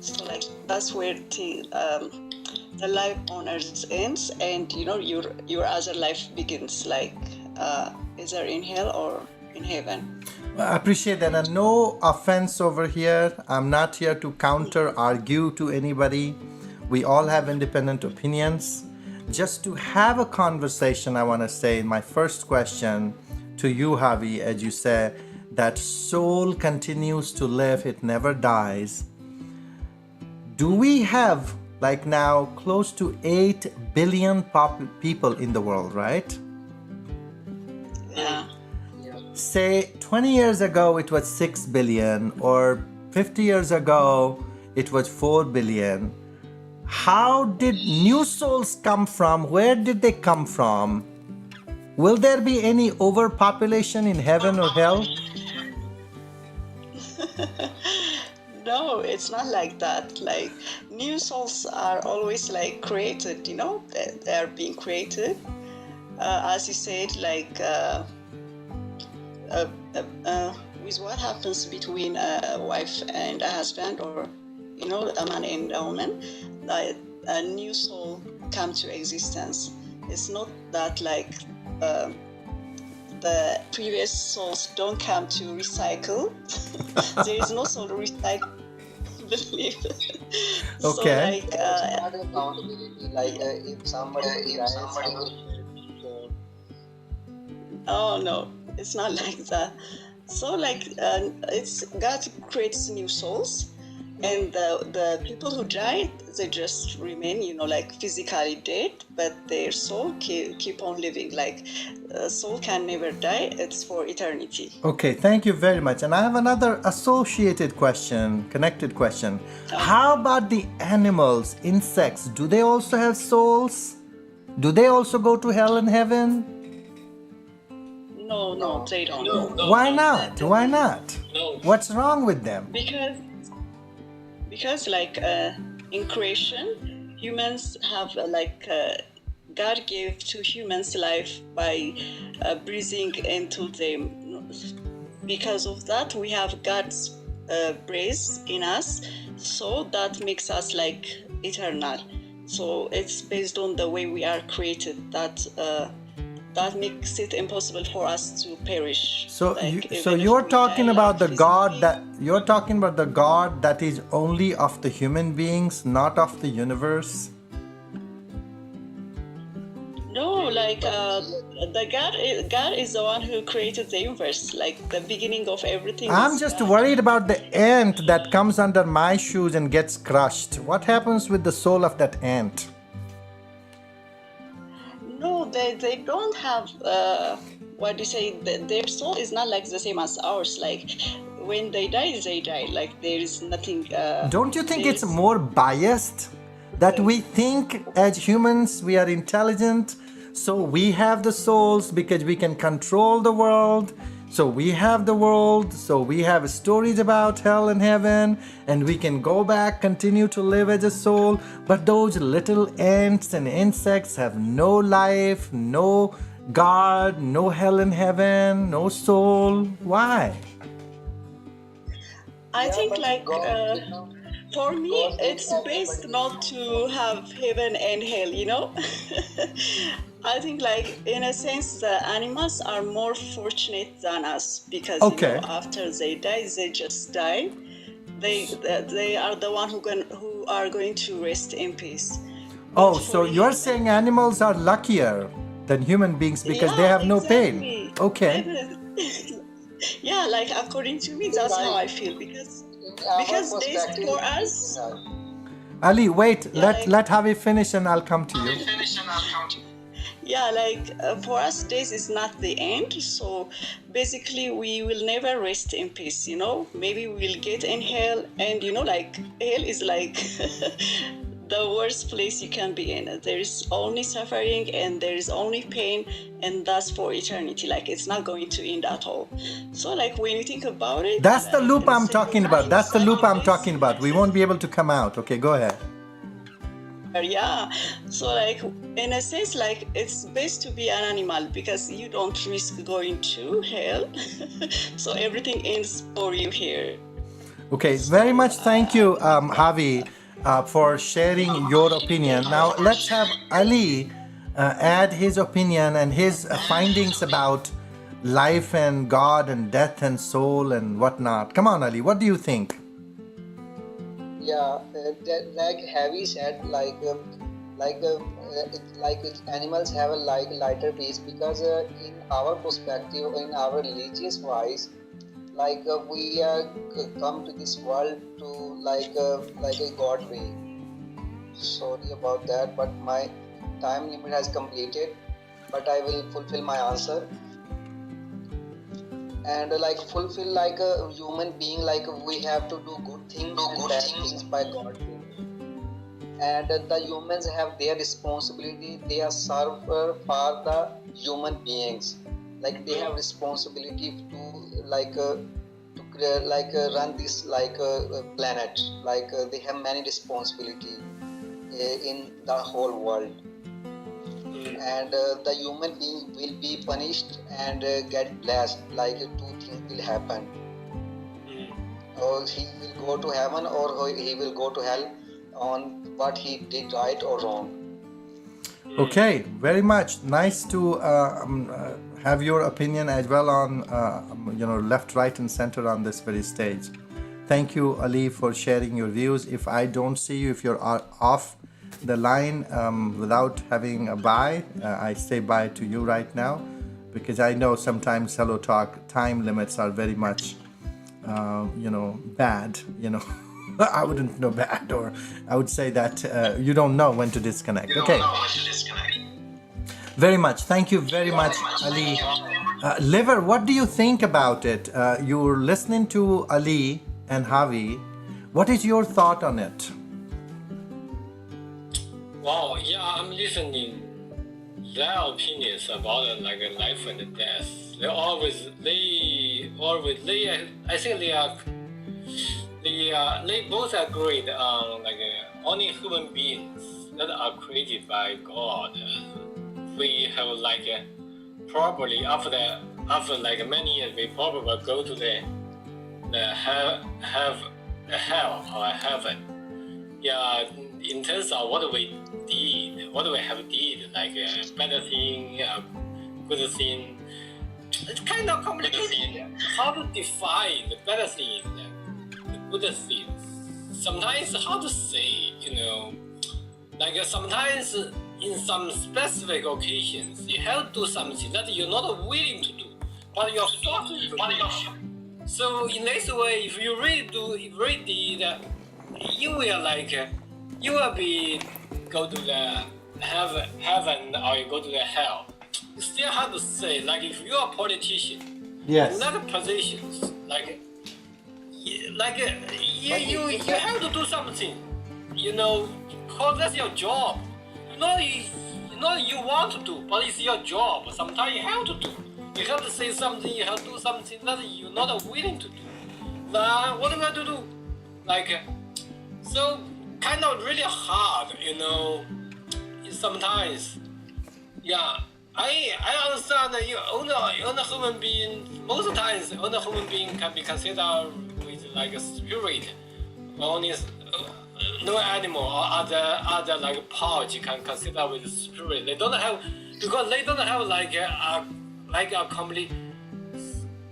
So like that's where the life on earth ends, and your other life begins, like either in hell or in heaven. I appreciate that, and no offense over here. I'm not here to counter argue to anybody. We all have independent opinions. Just to have a conversation, I want to say my first question to you, Javi, as you say, that soul continues to live, it never dies. Do we have, like now, close to 8 billion people in the world, right? Yeah. Say 20 years ago it was 6 billion, or 50 years ago it was 4 billion. How did new souls come from? Where did they come from? Will there be any overpopulation in heaven or hell? No, it's not like that. Like new souls are always like created, they are being created. As you said, like with what happens between a wife and a husband, or a man and a woman, like a new soul come to existence. It's not that like the previous souls don't come to recycle. There is no soul recycle. Believe. Okay. So like Not accountability. Like if somebody dies, oh no, it's not like that. So like it's God creates new souls, and the people who died, they just remain, like physically dead, but their soul keep on living. Like soul can never die. It's for eternity. Okay, thank you very much. And I have another associated question, connected question. How about the animals, insects? Do they also have souls? Do they also go to hell and heaven? No, they don't. Why not? Why not? No. What's wrong with them? Because like in creation, humans have God gave to humans life by breathing into them. Because of that, we have God's breath in us, so that makes us like eternal. So it's based on the way we are created that makes it impossible for us to perish. So, Like, so even if you're we talking die, about the like, God physically. you're talking about the God that is only of the human beings, not of the universe. No, like God is the one who created the universe. Like the beginning of everything. I'm is just God. worried about the ant that comes under my shoes and gets crushed. What happens with the soul of that ant? No, they don't have what do you say? Their soul is not like the same as ours. Like when they die, they die. Like there is nothing. Don't you think there it's is- more biased that we think as humans we are intelligent, so we have the souls because we can control the world, so we have the world, so we have stories about hell and heaven, and we can go back, continue to live as a soul, but those little ants and insects have no life, no God, no hell and heaven, no soul. Why? I Yeah, think but like God, you know, for me, God makes it's best everybody. not to have heaven and hell, you know? I think like in a sense the animals are more fortunate than us because you know Okay. after they die they just die. They are the one who are going to rest in peace. But Oh, for so you're human, saying animals are luckier than human beings because they yeah, have no pain. exactly. Okay. Definitely. Yeah, like according to me, See, that's how like I feel in our because this perspective, for speaking, us, Ali, wait. yeah, Let Javi finish and I'll come to you. yeah, like for us, this is not the end. So basically, we will never rest in peace. You know, maybe we'll get in hell, and you know, like hell is like the worst place you can be in. There is only suffering and there is only pain, and that's for eternity. Like it's not going to end at all. So like when you think about it, That's the like loop I'm talking second about. That's the loop I'm this. talking about. We won't be able to come out. Okay, go ahead. Yeah, so like in a sense like it's best to be an animal because you don't risk going to hell. So everything ends for you here. Okay, very So much thank you, Javi, for sharing your opinion. Now let's have Ali add his opinion and his findings about life and God and death and soul and whatnot. Come on, Ali, what do you think? yeah, that, like Heavy said, animals have a lighter piece because in our perspective, in our religious wise, we come to this world to like a God way. Sorry about that, but my time limit has completed. But I will fulfill my answer and fulfill like a human being. Like we have to do good things and bad things by God way. And the humans have their responsibility. They are server for the human beings. Like they have responsibility to run this planet. They have many responsibility in the whole world. And the human being will be punished and get blessed. Like two things will happen. Or he will go to heaven or he will go to hell on what he did right or wrong. Okay, very much nice to have your opinion as well on left, right, and center on this very stage. Thank you, Ali, for sharing your views. If I don't see you, if you're off the line without having a bye, I say bye to you right now because I know sometimes Hello Talk time limits are very much bad. I wouldn't know bad, or I would say that you don't know when to disconnect. Okay. Very much. Thank you very much, Ali. Liver, what do you think about it? You're listening to Ali and Javi. What is your thought on it? Wow, yeah, I'm listening their opinions about life and death. I think they both agreed on only human beings that are created by God. We have probably after many years we probably go to the hell or heaven. Yeah, in terms of what we did, what we have did, better thing, good thing. It's kind of complicated. How to define the better thing, the good things? Sometimes it's hard to say, sometimes in some specific occasions, you have to do something that you're not willing to do, but you're forced to do. So in this way, if you really did, you will be go to the heaven or you go to the hell. You still have to say, if you are a politician, Yes. in that positions, you have to do something, because that's your job. You want to do, but it's your job. Sometimes you have to do. You have to say something. You have to do something that you're not willing to do. Now, what am I to do? So kind of really hard, Sometimes, yeah. I understand that you own a human being. Most times, own a human being can be considered with like a spirit. Only no animal or other like part you can consider with spirit. They don't have because they don't have like a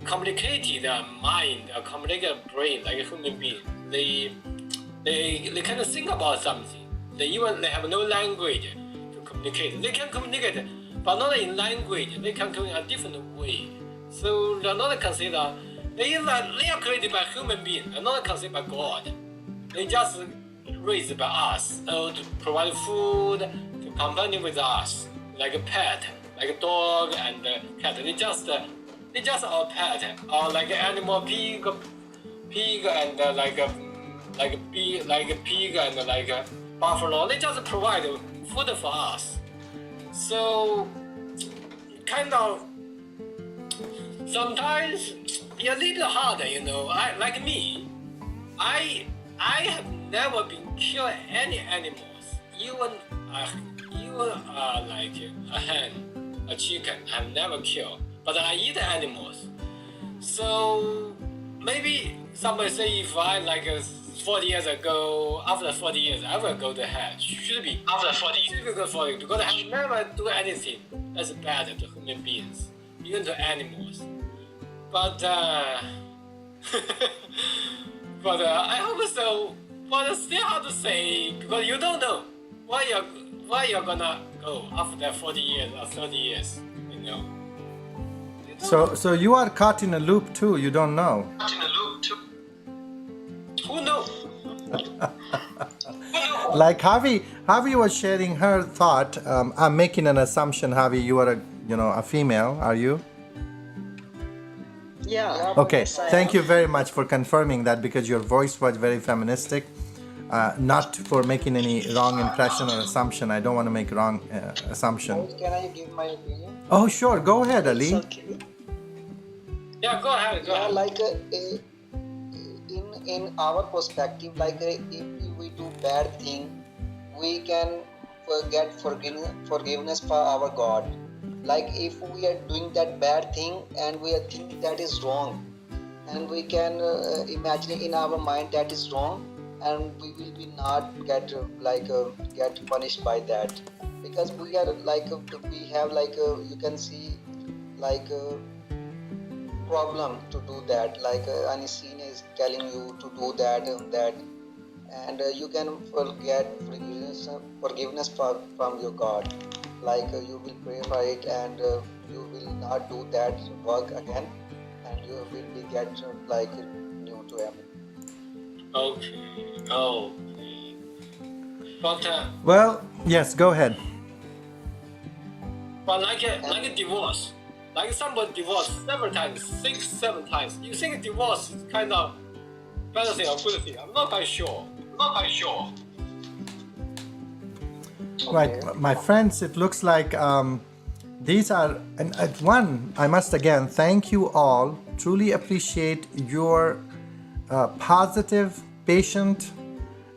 complicated mind, a complicated brain like a human being. They can think about something. They have no language to communicate. They can communicate, but not in language. They can communicate a different way. So they're not considered. They are created by human beings. They're not considered by God. They just raised by us, to provide food, to company with us, like a pet, like a dog and a cat. They just our pet, or like an animal, pig and like a pig and like a buffalo. They just provide food for us. So kind of sometimes it's a little harder, like me, I have never been kill any animals, even like a hen, a chicken. I've never killed, but I eat animals. So maybe somebody say if I like 40 years ago, after 40 years, I will go to hell. Should be after 40 years. Should go for it because I never do anything that's bad to human beings, even to animals. But I hope so. But it's still hard to say because you don't know where you're gonna go after 40 years or 30 years. So you are caught in a loop too. You don't know. Caught in a loop too. Who knows? Like Javi was sharing her thought. I'm making an assumption, Javi, you are a female. Are you? Yeah. Okay. Yes, I Thank am. you very much for confirming that because your voice was very feministic. Not for making any wrong impression or assumption. I don't want to make wrong assumption. Can I give my opinion? Oh, sure. Go ahead, It's Ali. okay. Yeah, go ahead. Yeah, like in our perspective, like if we do bad thing, we can get forgiveness for our God. Like if we are doing that bad thing and we are thinking that is wrong, and we can imagine in our mind that is wrong, and we will be not get punished by that, because we are we have you can see problem to do that, any scene is telling you to do that and that, and you can forget forgiveness from your God, you will pray for it, and you will not do that work again, and you will be get new to Him. Okay. But Well, yes, go ahead. like a divorce, like somebody divorced several times, 6-7 times. You think divorce is kind of bad thing or good thing? I'm not quite sure. Right, my friends, it looks like these are, and at one, I must again thank you all, truly appreciate your positive, patient,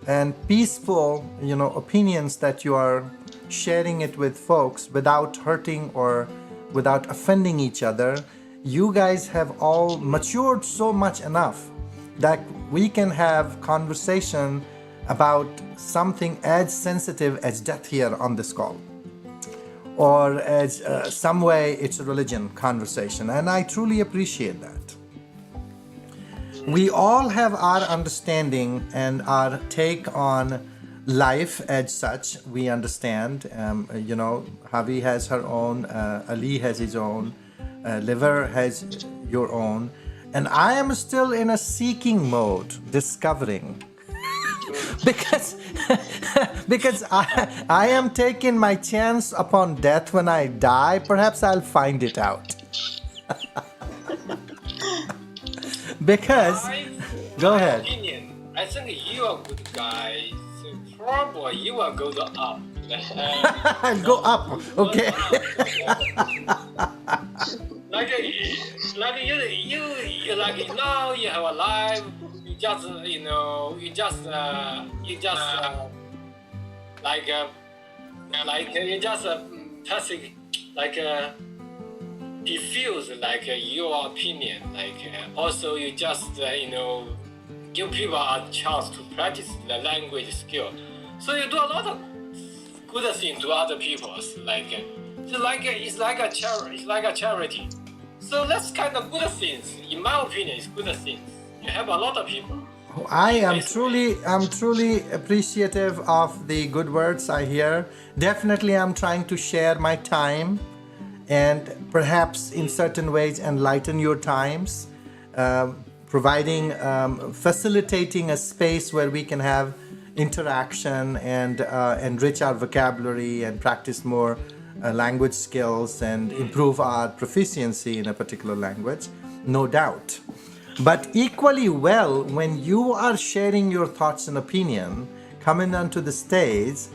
and peaceful, opinions that you are sharing it with folks without hurting or without offending each other. You guys have all matured so much enough that we can have conversation about something as sensitive as death here on this call, or as some way it's a religion conversation, and I truly appreciate that. We all have our understanding and our take on life as such. We understand, Javi has her own, Ali has his own, Liver has your own, and I am still in a seeking mode, discovering. because I am taking my chance upon death when I die. Perhaps I'll find it out. Because go ahead. Opinion, I think you are a good guy. So probably you will go to up. I'll go up. Okay. like you now you have a life. You just passive, diffuse your opinion. Also you just give people a chance to practice the language skill. So you do a lot of good things to other people. It's like a charity. So that's kind of good things. In my opinion, it's good things. You help a lot of people. I'm truly appreciative of the good words I hear. Definitely, I'm trying to share my time and perhaps in certain ways enlighten your times, providing, facilitating a space where we can have interaction and enrich our vocabulary and practice more language skills and improve our proficiency in a particular language, no doubt. But equally well, when you are sharing your thoughts and opinion, coming onto the stage,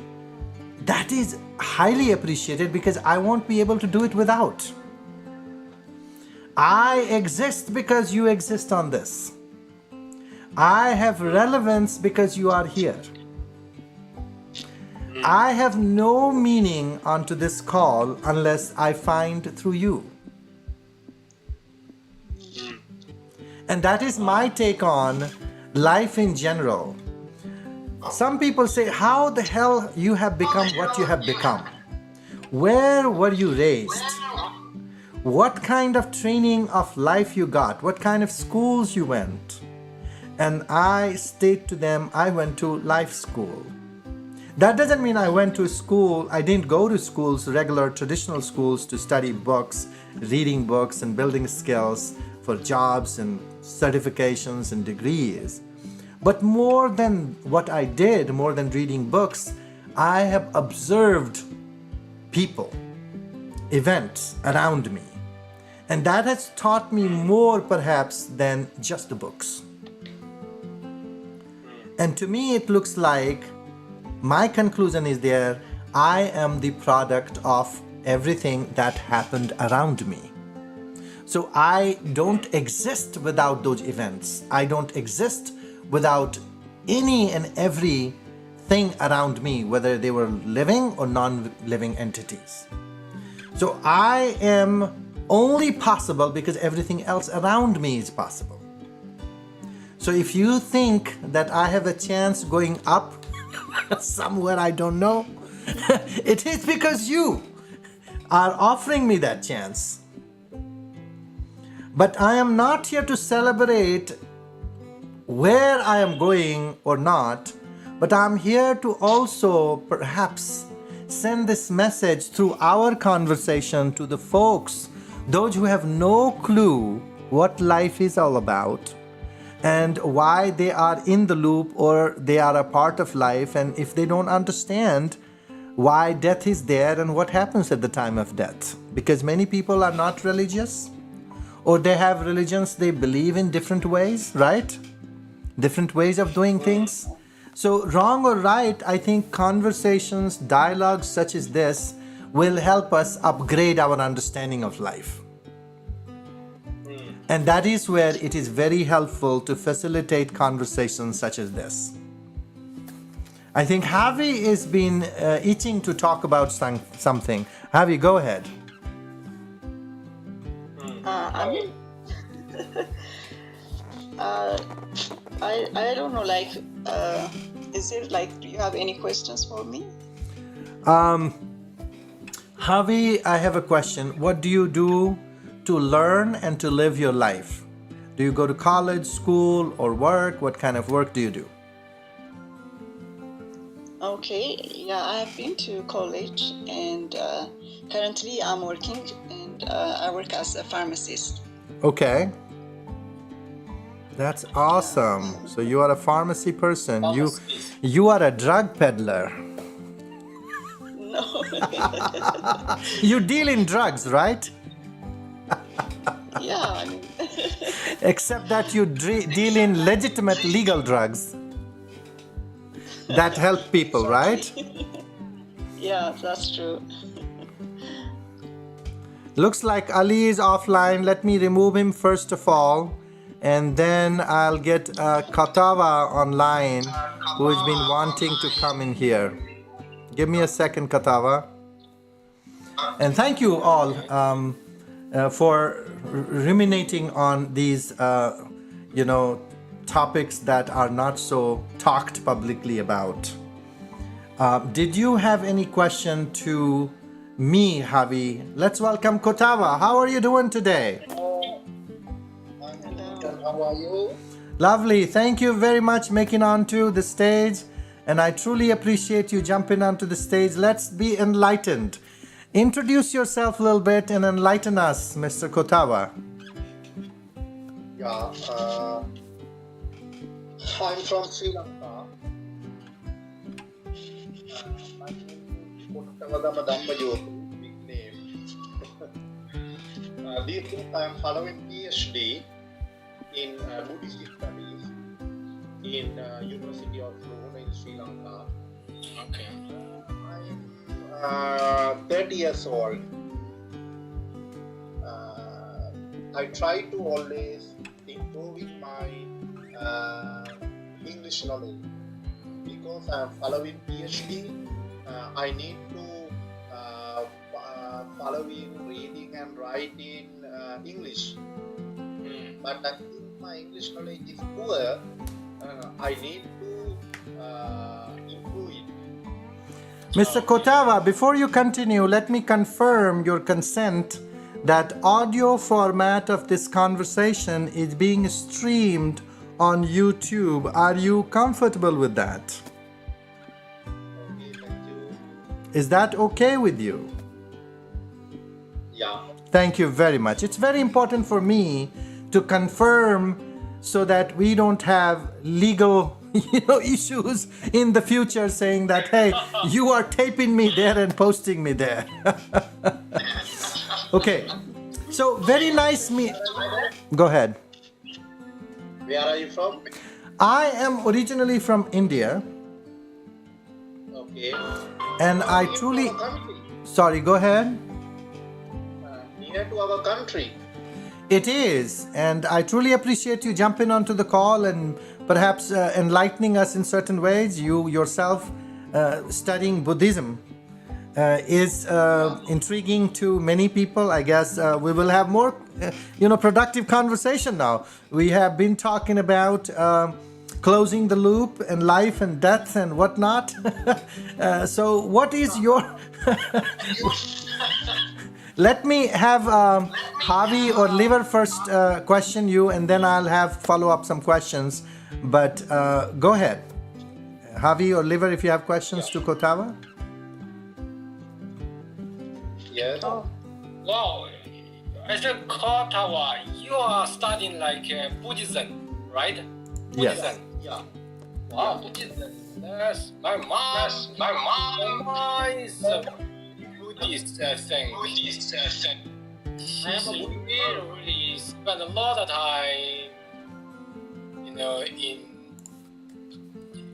that is highly appreciated because I won't be able to do it without. I exist because you exist on this. I have relevance because you are here. I have no meaning onto this call unless I find through you. And that is my take on life in general. Some people say, how the hell you have become what you have become? Where were you raised? What kind of training of life you got? What kind of schools you went? And I state to them, I went to life school. That doesn't mean I went to school. I didn't go to schools, regular traditional schools, to study books, reading books and building skills for jobs and certifications and degrees. But more than what I did, more than reading books, I have observed people, events around me. And that has taught me more perhaps than just the books. And to me it looks like my conclusion is there, I am the product of everything that happened around me. So I don't exist without those events. I don't exist without any and every thing around me, whether they were living or non-living entities. So I am only possible because everything else around me is possible. So if you think that I have a chance going up somewhere I don't know, it is because you are offering me that chance. But I am not here to celebrate where I am going or not, but I'm here to also perhaps send this message through our conversation to the folks, those who have no clue what life is all about and why they are in the loop or they are a part of life, and if they don't understand why death is there and what happens at the time of death. Because many people are not religious, or they have religions they believe in different ways, right? Different ways of doing things. So wrong or right, I think conversations, dialogues such as this will help us upgrade our understanding of life. And that is where it is very helpful to facilitate conversations such as this. I think Javi has been itching to talk about something. Javi, go ahead. I don't know, is it do you have any questions for me? Javi, I have a question. What do you do to learn and to live your life? Do you go to college, school, or work? What kind of work do you do? Okay, yeah, I have been to college and currently I'm working and I work as a pharmacist. Okay. That's awesome. So you are a pharmacy person. You are a drug peddler. No. You deal in drugs, right? Yeah, I mean. Except that you deal in legitimate legal drugs that help people, right? Yeah, that's true. Looks like Ali is offline. Let me remove him first of all, and then I'll get Katava online, who has been wanting to come in here. Give me a second, Katava. And thank you all for ruminating on these, topics that are not so talked publicly about. Did you have any question to me, Javi? Let's welcome Kotawa. How are you doing today? How are you? Lovely. Thank you very much making onto the stage. And I truly appreciate you jumping onto the stage. Let's be enlightened. Introduce yourself a little bit and enlighten us, Mr. Kotawa. Yeah, I'm from Sri Lanka. My name is Kottavadama Dhammayotu, big name. These days I am following PhD in Buddhist studies in University of Lund in Sri Lanka. Okay. I'm 30 years old. I try to always improving my English knowledge because I am following PhD. I need to following reading and writing English. But I think my English knowledge is poor. I need to improve it. Mr. Kotawa, before you continue, let me confirm your consent that audio format of this conversation is being streamed on YouTube. Are you comfortable with that? Okay, thank you. Is that okay with you? Yeah. Thank you very much. It's very important for me to confirm so that we don't have legal issues in the future saying that, hey, you are taping me there and posting me there. Okay, so very nice Go ahead. Where are you from? I am originally from India, Okay. and I Near to truly... our country. Sorry, go ahead. Near to our country. It is, and I truly appreciate you jumping onto the call and perhaps enlightening us in certain ways. You yourself studying Buddhism is intriguing to many people. I guess we will have more, productive conversation now. We have been talking about closing the loop and life and death and whatnot. So, what is your? Let me have Javi or Liver first question you, and then I'll have follow up some questions. But go ahead, Javi or Liver, if you have questions to Kotawa. Yes. Wow, as a Kotawa, you are studying like Buddhism, right? Yes. Buddhism. Yeah. Wow, Buddhism. That's my mom is a Buddhist thing. She really spent a lot of time,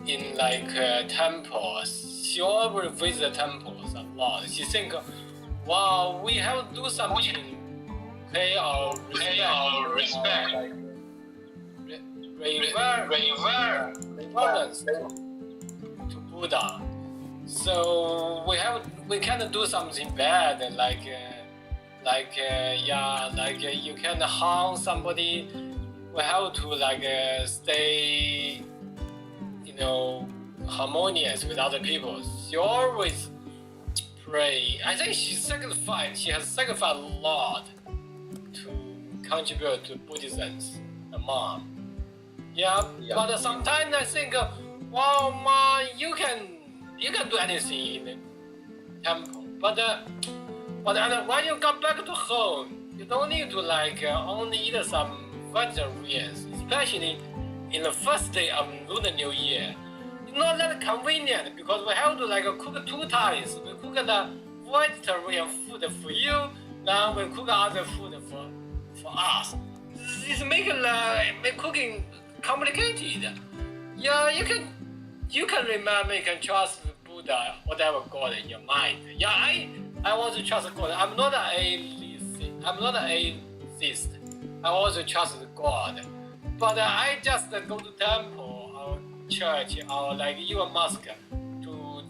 in like temples. She always visit temples a lot. She think, wow, we have to do something, pay our respect, reverence to Buddha. So we can't do something bad you can harm somebody. We have to stay harmonious with other people. She always pray. I think she has sacrificed a lot to contribute to Buddhism. Her mom. Yeah. But sometimes I think, wow, Ma, you can do anything in the temple. But when you come back to home, you don't need to only eat some vegetarians, especially in the first day of Lunar New Year. It's not that convenient because we have to cook 2 times. We cook the vegetarian food for you, now we cook other food for us. It's making cooking complicated. Yeah, you can remember, you can trust Buddha, whatever God in your mind. Yeah, I want to trust God. I'm not an atheist. I also trust God. But I just go to temple or church or even mosque to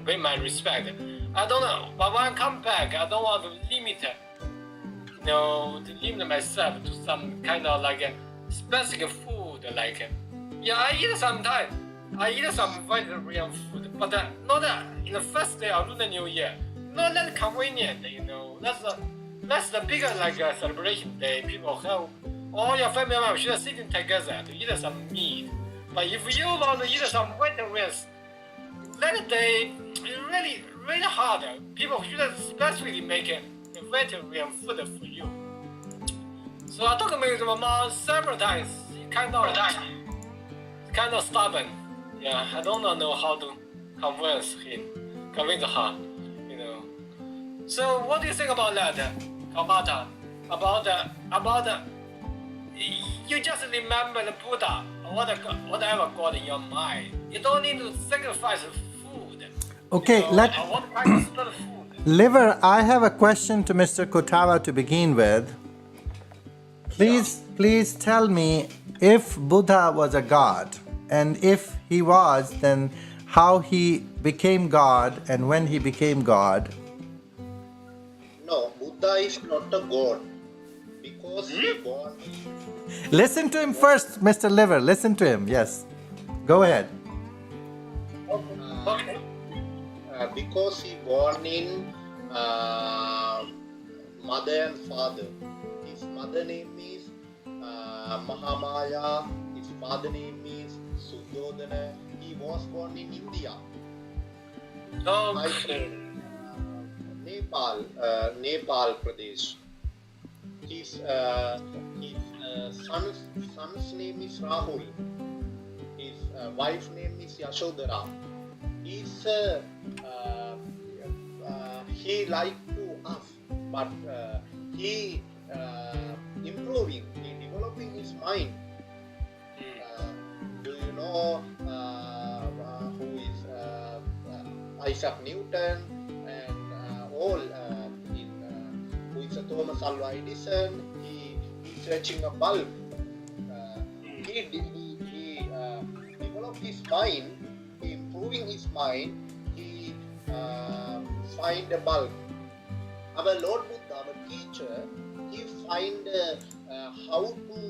pay my respect. I don't know. But when I come back, I don't want to limit myself to some kind of specific food like, yeah, I eat sometimes. I eat some vegetarian food, but not in the first day of Lunar New Year. Not that convenient, you know. That's the bigger like celebration day. People have all your family members should sitting together to eat some meat. But if you want to eat some vegetarian, that day is really really hard. People should specifically make vegetarian food for you. So I talked with my mom several times. She kind of stubborn. Yeah, I don't know how to convince her, you know. So what do you think about that, Kabata? About you just remember the Buddha, whatever God in your mind. You don't need to sacrifice food. Okay, you know, what kind of special food? Liver, I have a question to Mr. Kotawa to begin with. Please tell me, if Buddha was a god, and if he was, then how he became God and when he became God. No, Buddha is not a god because he born. Listen to him first, Mr. Liver. Listen to him. Yes. Go ahead. Okay. Because he born in mother and father. His mother name is Mahamaya. His father name is Suddhodana. He was born in India. Okay. Nepal Pradesh. His son's name is Rahul. His wife's name is Yashodhara. He liked to ask, but he improving, he developing his mind. Do you know who is Isaac Newton and all who is Thomas Alva Edison? He searching a bulb. He developed his mind. He improving his mind. He find a bulb. Our Lord Buddha, our teacher, he find how to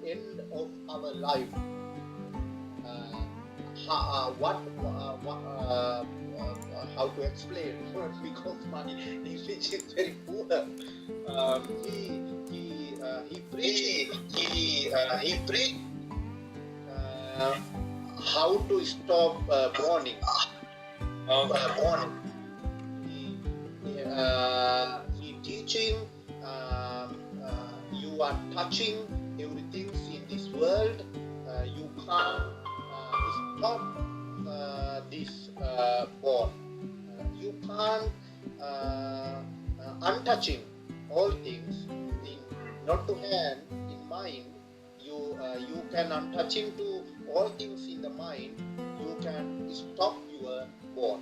end of our life. How to explain? Because my English is very poor. He preached how to stop burning. He teaching you are touching everything in this world. You can't stop this born. You can't untouching all things, not to hand in mind. You can untouching to all things in the mind. You can stop your born.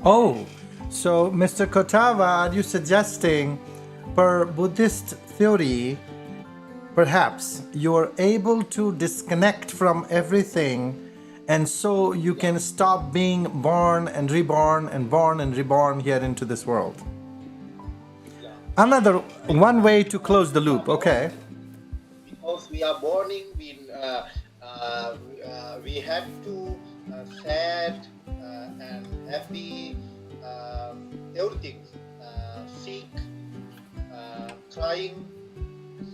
Oh, so Mr. Kotawa, are you suggesting, per Buddhist theory, perhaps you're able to disconnect from everything, and so you can stop being born and reborn and born and reborn here into this world? Another one way to close the loop, okay? Because we are born in, we have to sad and happy, everything, sick, crying,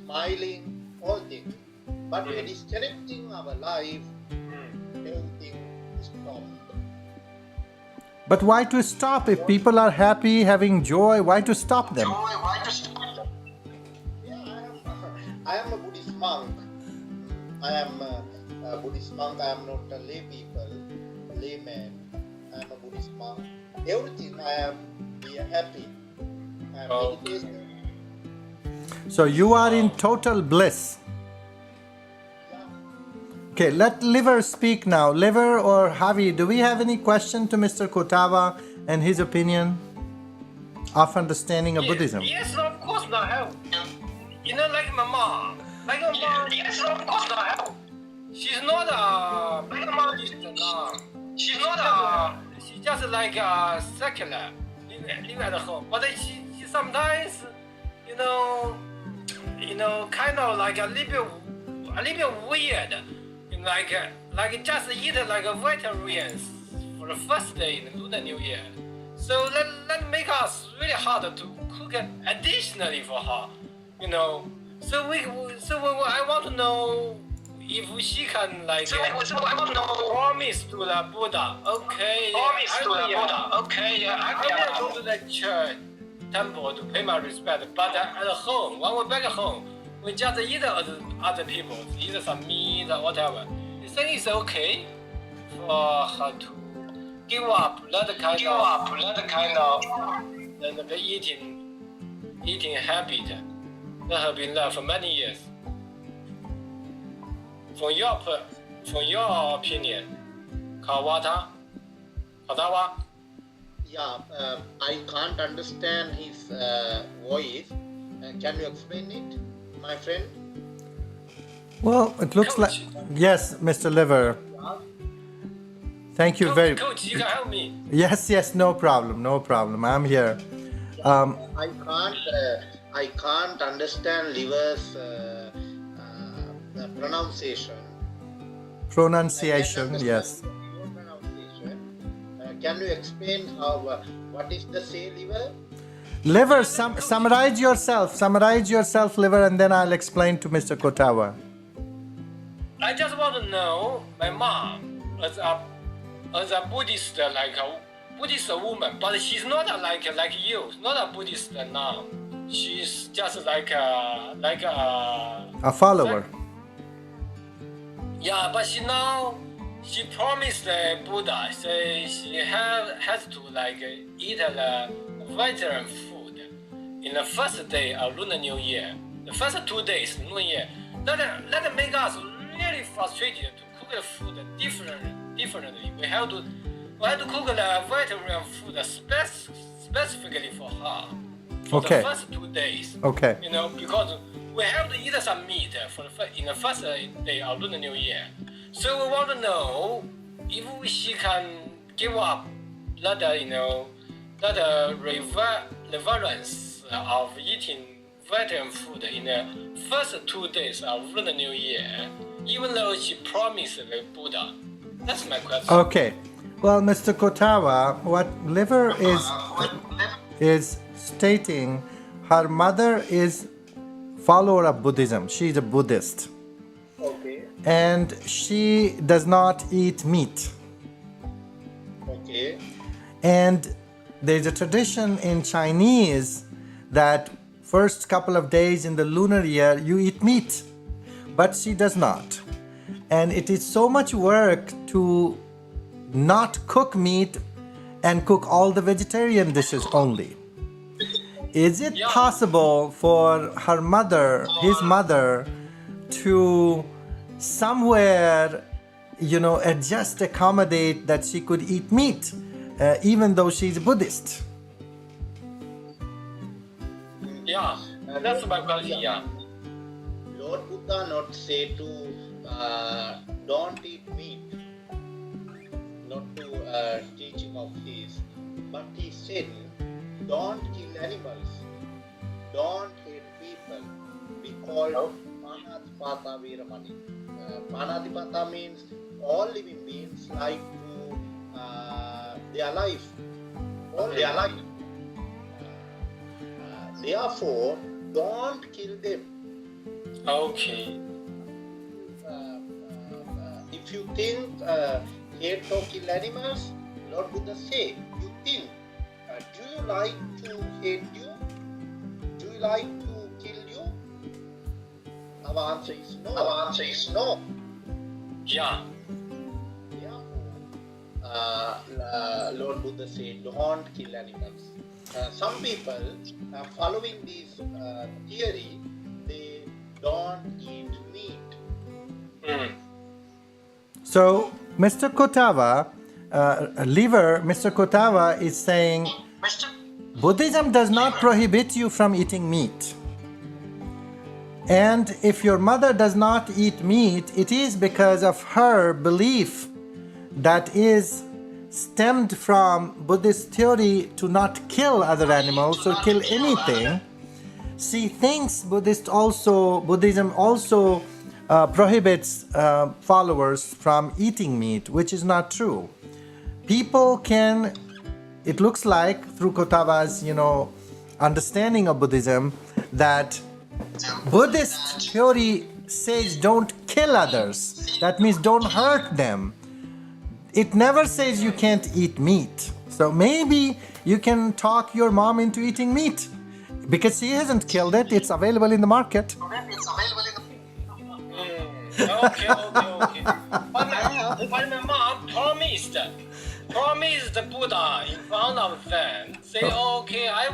smiling, all things. But when disconnecting our life, everything is stopped. But why to stop? If people are happy, having joy, why to stop them? Yeah, I am a Buddhist monk. I am a Buddhist monk. I am not a layman. I am a Buddhist monk. Everything I am happy. I am meditation. So you are in total bliss. Okay, let Liver speak now. Liver or Javi, do we have any question to Mr. Kotawa and his opinion of understanding of Buddhism? Yes, of course not help. You know, like my mom. Like my mom, yes, of course not help. She's not like a Buddhist. She's not she's just like secular, live at home. But she sometimes, you know, kind of like a little bit a little bit weird, like just eat like a vegetarians for the first day in the Lunar New Year. So that make us really hard to cook additionally for her, you know. So I want to know if she can like promise to the Buddha. Okay. I will go to the church temple to pay my respect, but at home, when we're back at home, we just eat other people, eat some meat or whatever. You think it's okay for her to give up that kind of the eating habit that have been there for many years? From your opinion, Katawa? Yeah, I can't understand his voice. Can you explain it, my friend? Well, it looks Coach. like yes, Mr. Liver. Thank you very. Coach, you can help me. Yes, no problem. I'm here. I can't understand Liver's pronunciation. Pronunciation, yes. Your pronunciation. Can you explain how? What is the say, Liver? Liver, summarize yourself, Liver, and then I'll explain to Mr. Kotawa. I just want to know my mom as a Buddhist, like a Buddhist woman, but she's not like you, not a Buddhist now. She's just like A follower. Yeah, but she promised the Buddha, say she has to like eat the vegetarian food in the first day of Lunar New Year, the first 2 days Lunar Year. That make us really frustrated to cook the food differently. We have to cook the vegetarian food specifically for her. For Okay. the first 2 days. Okay. You know, because we have to eat some meat in the first day of Lunar New Year. So we want to know if she can give up that reverence of eating vegetarian food in the first 2 days of Lunar New Year, even though she promised the Buddha. That's my question. Okay. Well, Mr. Kotawa, what Liver is stating, her mother is follower of Buddhism. She's a Buddhist. Okay. And she does not eat meat. Okay. And there's a tradition in Chinese that first couple of days in the lunar year you eat meat, but she does not. And it is so much work to not cook meat and cook all the vegetarian dishes only. Is it possible for her mother, his mother, to somewhere, adjust, accommodate that she could eat meat, even though she's a Buddhist? Yeah, that's my question. Yeah. Lord Buddha not say to don't eat meat, not to teaching of his, but he said don't kill animals, don't hate people. We call Panatipata Viramani. Panatipata means all living beings like to their life, all their life. Therefore, don't kill them. Okay. If you think hate or kill animals, Lord Buddha say, you think, do you like to hate you? Do you like to kill you? Our answer is no. Our answer is no. Yeah. Therefore, Lord Buddha said, don't kill animals. Some people following this theory, they don't eat meat. So, Mr. Kotawa, Mr. Kotawa is saying Buddhism does not prohibit you from eating meat. And if your mother does not eat meat, it is because of her belief that is stemmed from Buddhist theory to not kill other animals or kill anything. She thinks Buddhism also prohibits followers from eating meat, which is not true. People can, it looks like through Kotava's, understanding of Buddhism, that Buddhist theory says don't kill others. That means don't hurt them. It never says you can't eat meat. So maybe you can talk your mom into eating meat because she hasn't killed it. It's available in the market. Okay. But my mom promised the Buddha in front of them. Say, okay, I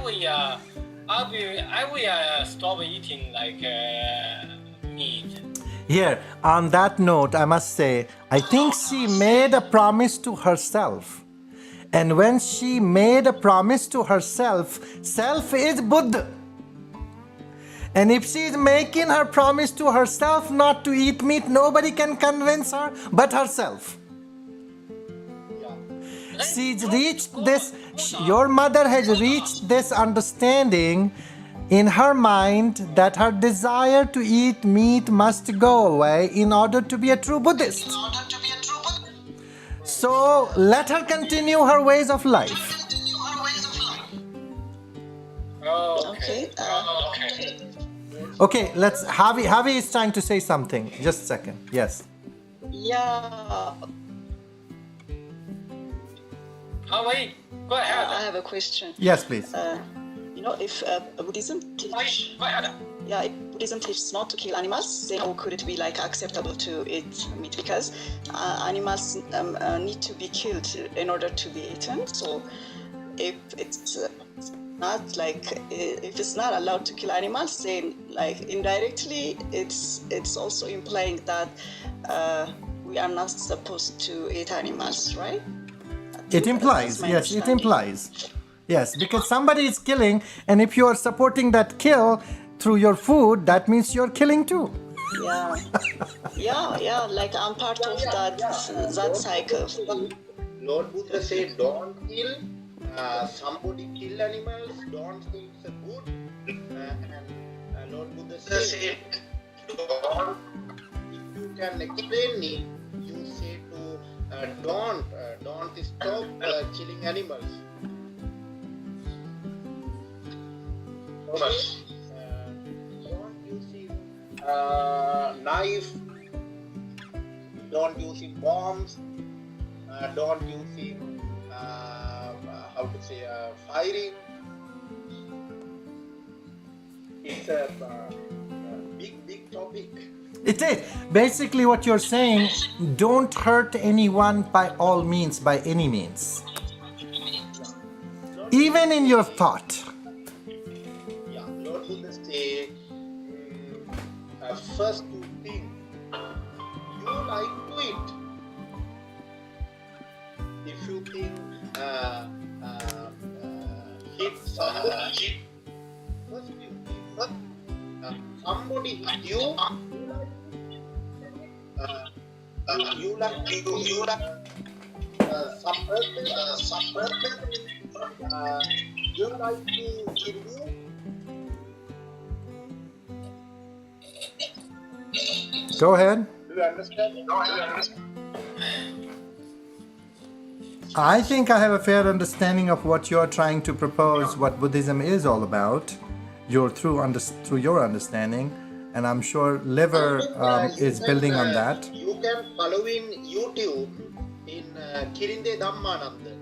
will stop eating like meat. Here, on that note, I must say, I think she made a promise to herself. And when she made a promise to herself, self is Buddha. And if she is making her promise to herself not to eat meat, nobody can convince her but herself. She's reached this, your mother has reached this understanding in her mind that her desire to eat meat must go away in order to be a true Buddhist. So let her continue her ways of life. Okay. Okay, let's. Javi is trying to say something. Just a second. Yes. Yeah. Wait, go ahead. I have a question. Yes, please. If Buddhism teaches, if Buddhism teaches not to kill animals, then how could it be like acceptable to eat meat? Because animals need to be killed in order to be eaten. So if it's not like if it's not allowed to kill animals, then like indirectly it's also implying that we are not supposed to eat animals, right? It implies, yes, it implies. Yes, because somebody is killing, and if you are supporting that kill through your food, that means you're killing too. Yeah, like I'm part of that cycle. Lord Buddha said, don't kill. Somebody kill animals. Don't say it's a good. And Lord Buddha said, don't. If you can explain it, you say to don't stop killing animals. Don't using knife, don't using bombs, don't using firing. It's a big topic. It is. Basically what you're saying, don't hurt anyone by all means, by any means. Even in your thought. Lord Buddha say, first to think, you like to eat. If you think hit somebody, first you think somebody hit you, you like some person you like to kill you. Go ahead. Do you understand? I think I have a fair understanding of what you're trying to propose, what Buddhism is all about, through your understanding, and I'm sure Liver is building on that. You can follow in YouTube in Kirinde Dhammananda.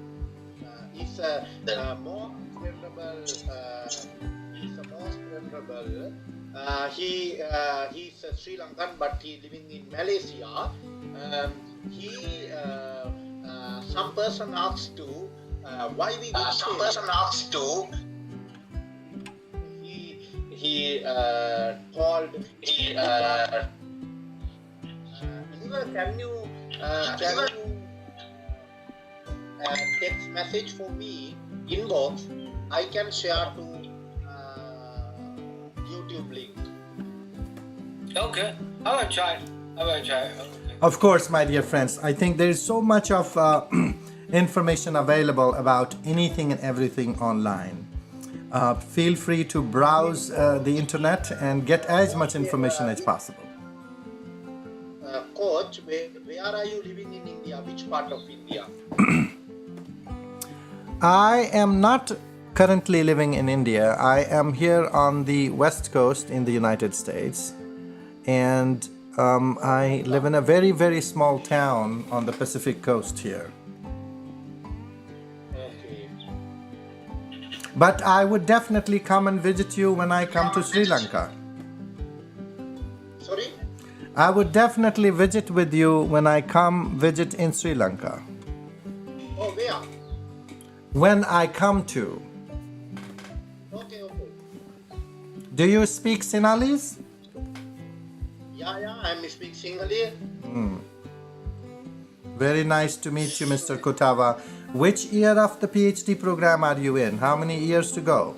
He's the most venerable. He's Sri Lankan, but he's living in Malaysia. Some person asked to why we would say. Some person asked to. He told. Can you text message for me inbox? I can share to YouTube link. Okay, I will try. Okay. Of course, my dear friends, I think there is so much of information available about anything and everything online. Feel free to browse the internet and get as much information as possible. coach, where are you living in India? Which part of India? I am not currently living in India. I am here on the West Coast in the United States. And I live in a very, very small town on the Pacific coast here. Okay. But I would definitely come and visit you when I come to Sri Lanka. Sorry? I would definitely visit with you when I come visit in Sri Lanka. Oh, where? When I come to. Okay, okay. Do you speak Sinhalese? Yeah, I'm speaking Sinhalese. Very nice to meet you, Mr. Kotava. Which year of the PhD program are you in? How many years to go?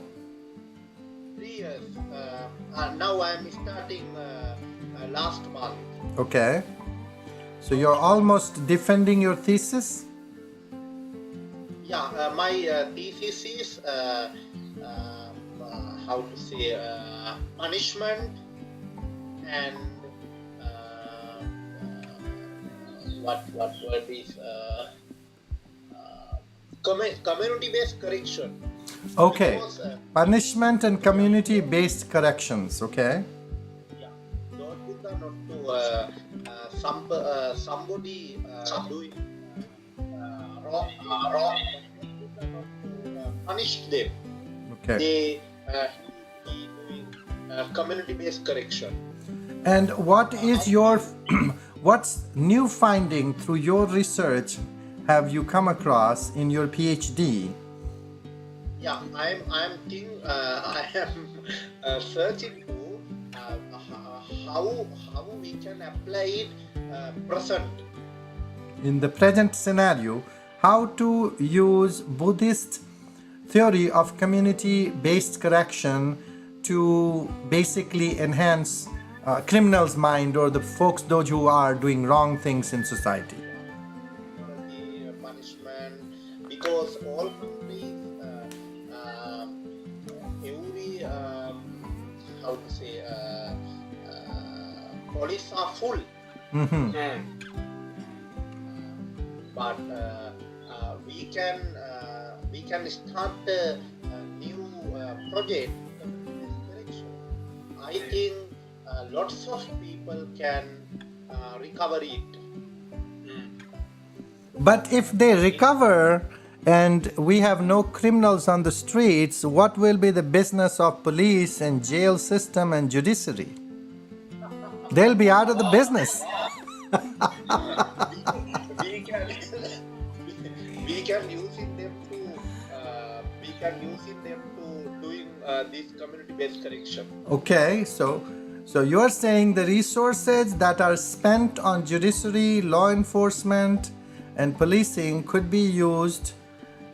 3 years. Now I'm starting last month. Okay. So you're almost defending your thesis? Yeah, my thesis is how to say punishment and what word is community-based correction. Okay. Because, Punishment and community-based corrections, okay? yeah, Lord Buddha not to somebody doing wrong, Lord Buddha not to punish them. Okay. He doing community-based correction. And what is your what's new finding through your research have you come across in your PhD? Yeah, I am searching to how we can apply it present. In the present scenario, how to use Buddhist theory of community-based correction to basically enhance criminals' mind or the folks, those who are doing wrong things in society. The punishment, because all countries, every how to say, police are full. But we can start a new project. I think lots of people can recover it. But if they recover and we have no criminals on the streets, what will be the business of police and jail system and judiciary? They'll be out of the business. we can use them to doing this community-based correction. Okay, so you're saying the resources that are spent on judiciary, law enforcement, and policing could be used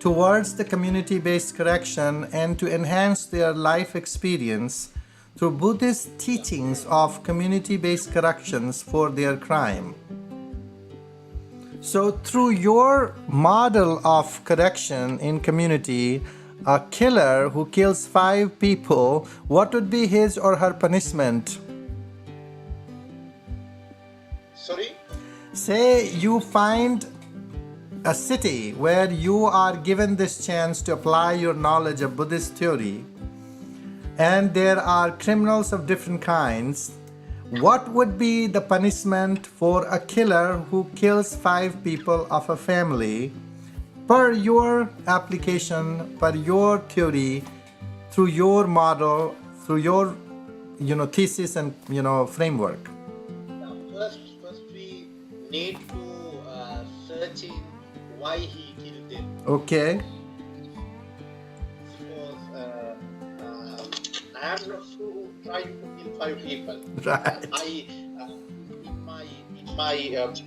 towards the community-based correction and to enhance their life experience through Buddhist teachings of community-based corrections for their crime. So through your model of correction in community, a killer who kills 5 people, what would be his or her punishment? Sorry? Say you find a city where you are given this chance to apply your knowledge of Buddhist theory, and there are criminals of different kinds. What would be the punishment for a killer who kills 5 people of a family per your application, per your theory, through your model, through your thesis and framework? First we need to search in why he killed them. Okay. Because I am not trying to kill 5 people. Right. In my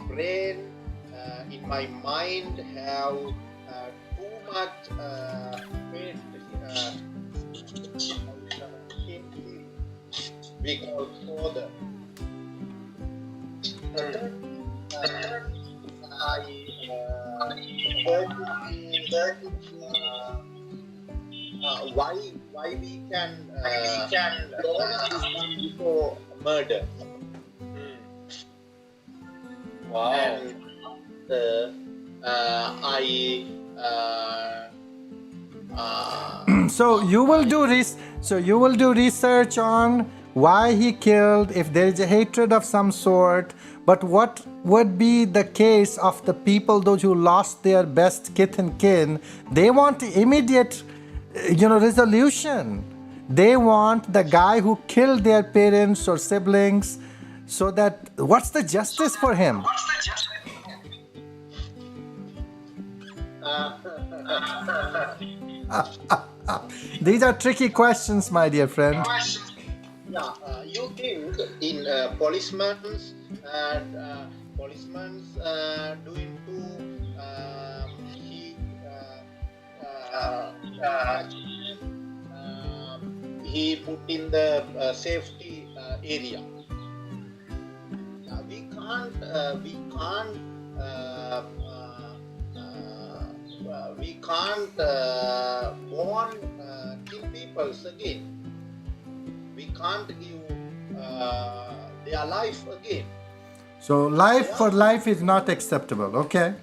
brain, in my mind, have too much hate. We call father. Why we can before murder. Wow. And I So you will do research on why he killed, if there is a hatred of some sort. But what would be the case of the people, those who lost their best kith and kin? They want immediate, resolution. They want the guy who killed their parents or siblings, so that what's the justice for him? These are tricky questions, my dear friend. Yeah, you think in policemen's doing to he put in the safety area. We can't warn kill people again. We can't give their life again. So life for life is not acceptable, okay?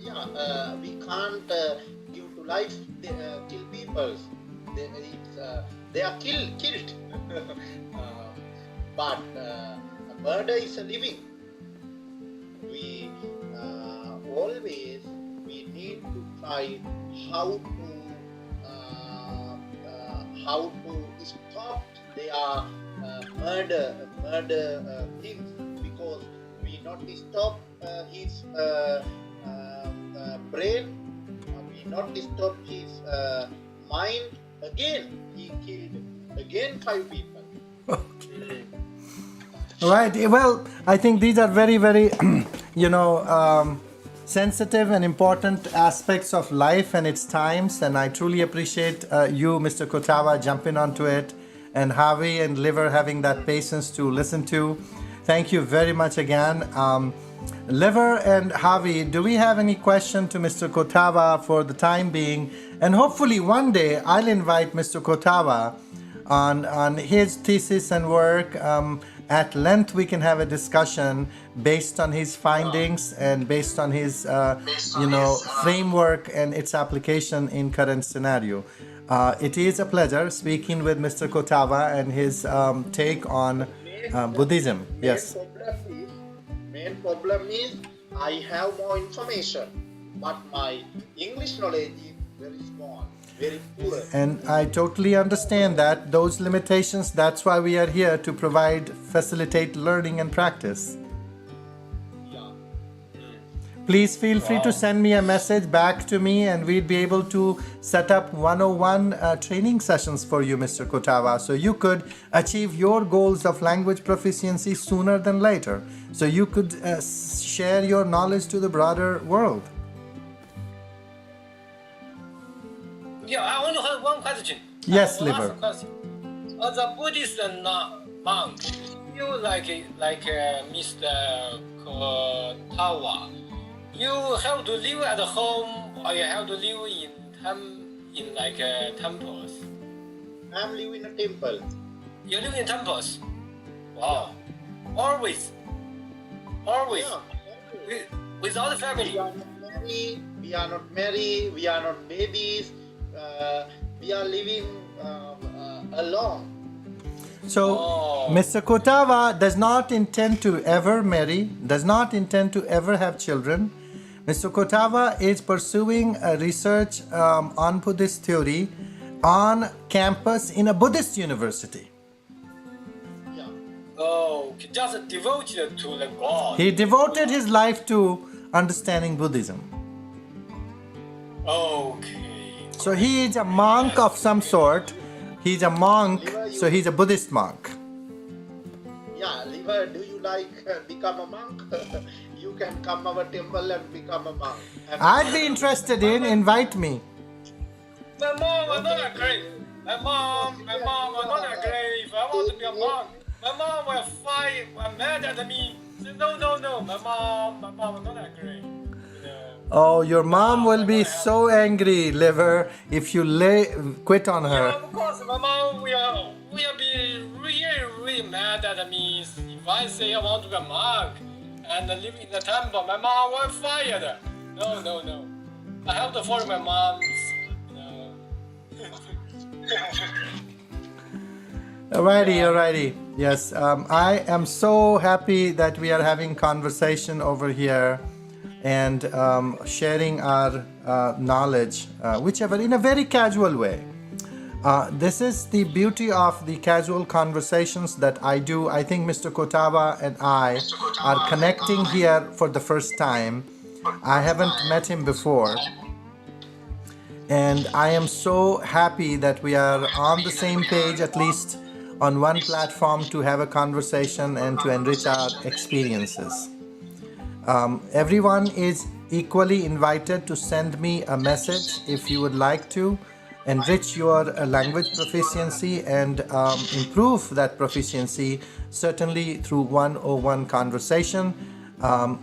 Yeah, we can't give to life kill people. They are killed. But murder is a living. We always need to try how to stop their murder things, because we not stop his brain, we not stop his mind. Again, he killed again 5 people. Right. Well, I think these are very, very, sensitive and important aspects of life and its times. And I truly appreciate you, Mr. Kotawa, jumping onto it, and Javi and Liver having that patience to listen to. Thank you very much again. Liver and Javi, do we have any question to Mr. Kotawa for the time being? And hopefully one day I'll invite Mr. Kotawa on his thesis and work. At length we can have a discussion based on his findings and based on his framework and its application in current scenario. It is a pleasure speaking with Mr. Kotawa and his take on Buddhism. Yes. Main problem is I have more information, but my English knowledge is very small, very poor. And I totally understand that, those limitations. That's why we are here to facilitate learning and practice. Yeah. Please feel free to send me a message back to me, and we'd be able to set up 101 training sessions for you, Mr. Kotawa, so you could achieve your goals of language proficiency sooner than later, so you could share your knowledge to the broader world. Yeah, I only have one question. Yes, One Liver. last question. As a Buddhist monk, you like Mr. Kotawa, you have to live at home, or you have to live in temples? I'm living in a temple. You live in temples? Wow. Always. Yeah. Without family. We are not married, we are not babies, we are living alone. So, Mr. Kotawa does not intend to ever marry, does not intend to ever have children. Mr. Kotawa is pursuing a research on Buddhist theory on campus in a Buddhist university. Yeah. Oh, just devoted to the God. He devoted his life to understanding Buddhism. Okay. So he is a monk of some sort. He's a monk, so he's a Buddhist monk. Yeah, Liver, do you like become a monk? You can come our temple and become a monk. I'd be interested in, invite me. My mom will not agree. My mom will not agree if I want to be a monk. My mom will fight, will mad at me. Say, no. My mom will not agree. Oh, your mom will be so angry, Liver, if you quit on Yeah, her. of course, my mom will be really mad at me if I say I want to be a monk. and live in the temple. My mom was fired. No. I have to follow my mom's. Alrighty. Yes, I am so happy that we are having conversation over here and sharing our knowledge, whichever, in a very casual way. This is the beauty of the casual conversations that I do. I think Mr. Kotawa and I are connecting here for the first time. I haven't met him before. And I am so happy that we are on the same page, at least on one platform, to have a conversation and to enrich our experiences. Everyone is equally invited to send me a message if you would like to enrich your language proficiency and improve that proficiency, certainly through one-on-one conversation.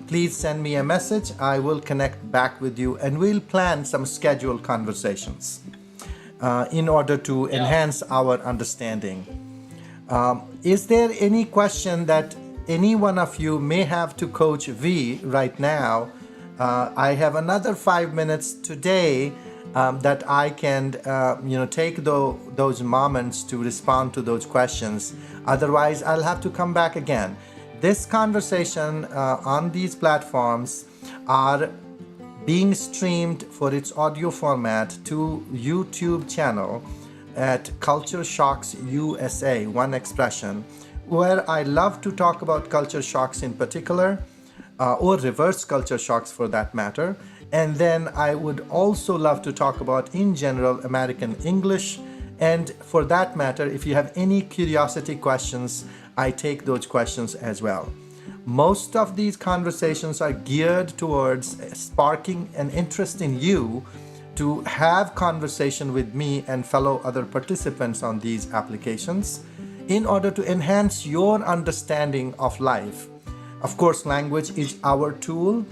Please send me a message. I will connect back with you and we'll plan some scheduled conversations in order to enhance our understanding. Is there any question that any one of you may have to Coach V right now? I have another 5 minutes today that I can take those moments to respond to those questions. Otherwise, I'll have to come back again. This conversation on these platforms are being streamed for its audio format to YouTube channel at Culture Shocks USA, One Expression, where I love to talk about culture shocks in particular, or reverse culture shocks for that matter. And then I would also love to talk about, in general, American English. And for that matter, if you have any curiosity questions, I take those questions as well. Most of these conversations are geared towards sparking an interest in you to have conversation with me and fellow other participants on these applications in order to enhance your understanding of life. Of course, language is our tool,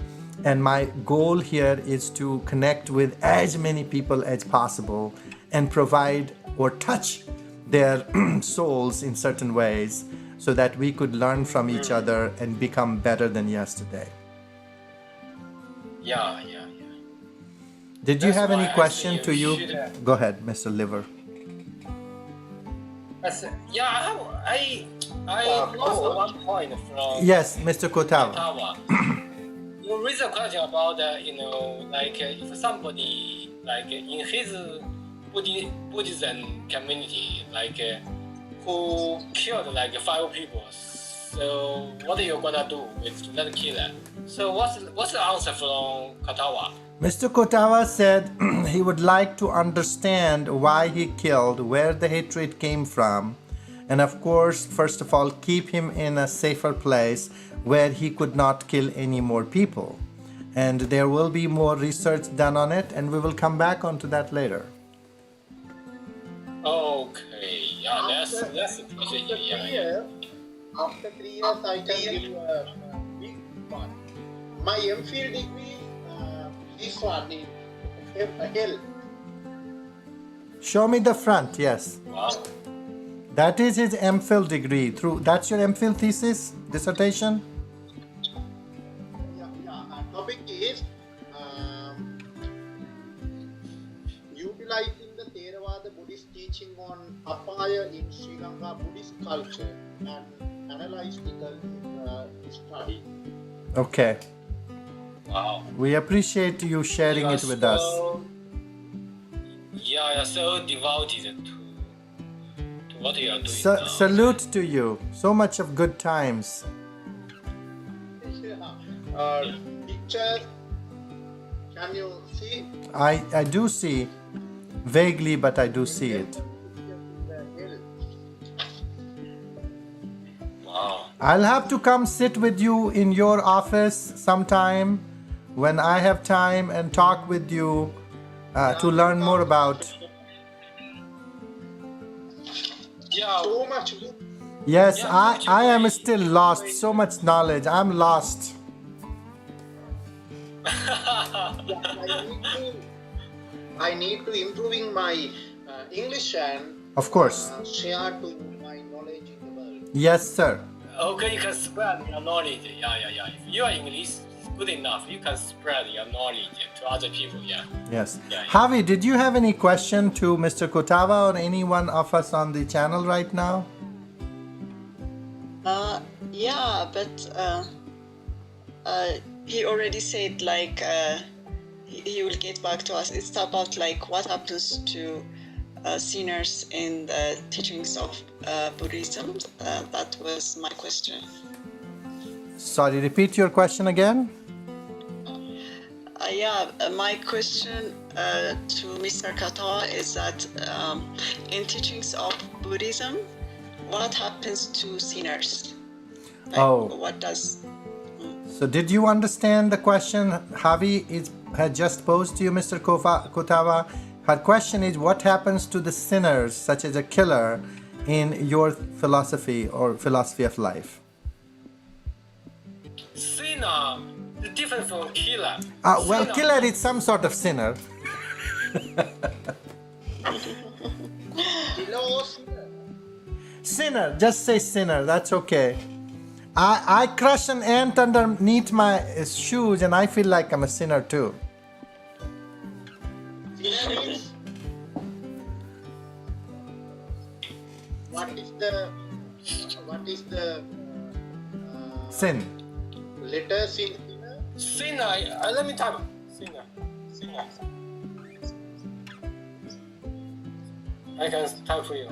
and my goal here is to connect with as many people as possible and provide or touch their souls in certain ways so that we could learn from each other and become better than yesterday. Yeah. Did you That's have any why I question say to you you? should, Go ahead, Mr. Liver. I lost one point from Yes, Mr. Kotawa. Ottawa. You raised a question about if somebody in his Buddhism community who killed 5 people. So what are you gonna do with that killer? So what's the answer from Kotawa? Mr. Kotawa said he would like to understand why he killed, where the hatred came from, and of course, first of all, keep him in a safer place where he could not kill any more people. And there will be more research done on it, and we will come back onto that later. Okay, that's After 3 years, I can give you a big one. My MPhil degree, this one in hell. Show me the front, yes. wow. That is his MPhil degree. That's your MPhil thesis, dissertation? Topic is utilizing the Theravada Buddhist teaching on Apaya in Sri Lanka Buddhist culture and analytical study. Okay. Wow. We appreciate you sharing it with us. You're so devoted to what you are doing now. Salute to you. So much of good times. Pictures, can you see? I do see, vaguely, but I do see it. Wow. I'll have to come sit with you in your office sometime when I have time and talk with you to learn more about. Yeah. So much. Yes, I am still lost. So much knowledge. I'm lost. I need to improving my English and Of course. share to my knowledge in the world. Yes, sir. Okay, you can spread your knowledge. Yeah. If your English is good enough, you can spread your knowledge to other people. Yeah. Yes. Yeah. Javi, did you have any question to Mr. Kotava or any one of us on the channel right now? Yeah, but he already said like he will get back to us. It's about like what happens to sinners in the teachings of Buddhism. That was my question. Sorry, repeat your question again. My question to Mr. Kata is that in teachings of Buddhism, what happens to sinners? Like, what does... So did you understand the question Javi had just posed to you, Mr. Kotava? Her question is, what happens to the sinners, such as a killer, in your philosophy or philosophy of life? Sinner is different from killer. Well, killer is some sort of sinner. Sinner, just say sinner, that's okay. I crush an ant underneath my shoes and I feel like I'm a sinner too. Sinner is what is the Sin. letters in sinner? Sinner, let me type. Sinner. I can type for you.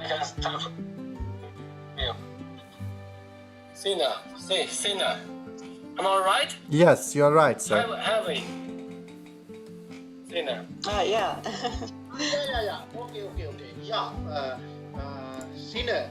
Sinner. Say sinner. Am I right? Yes, you're right, sir. Heavy. Sinner. Yeah. Yeah. Okay. Yeah, sinner.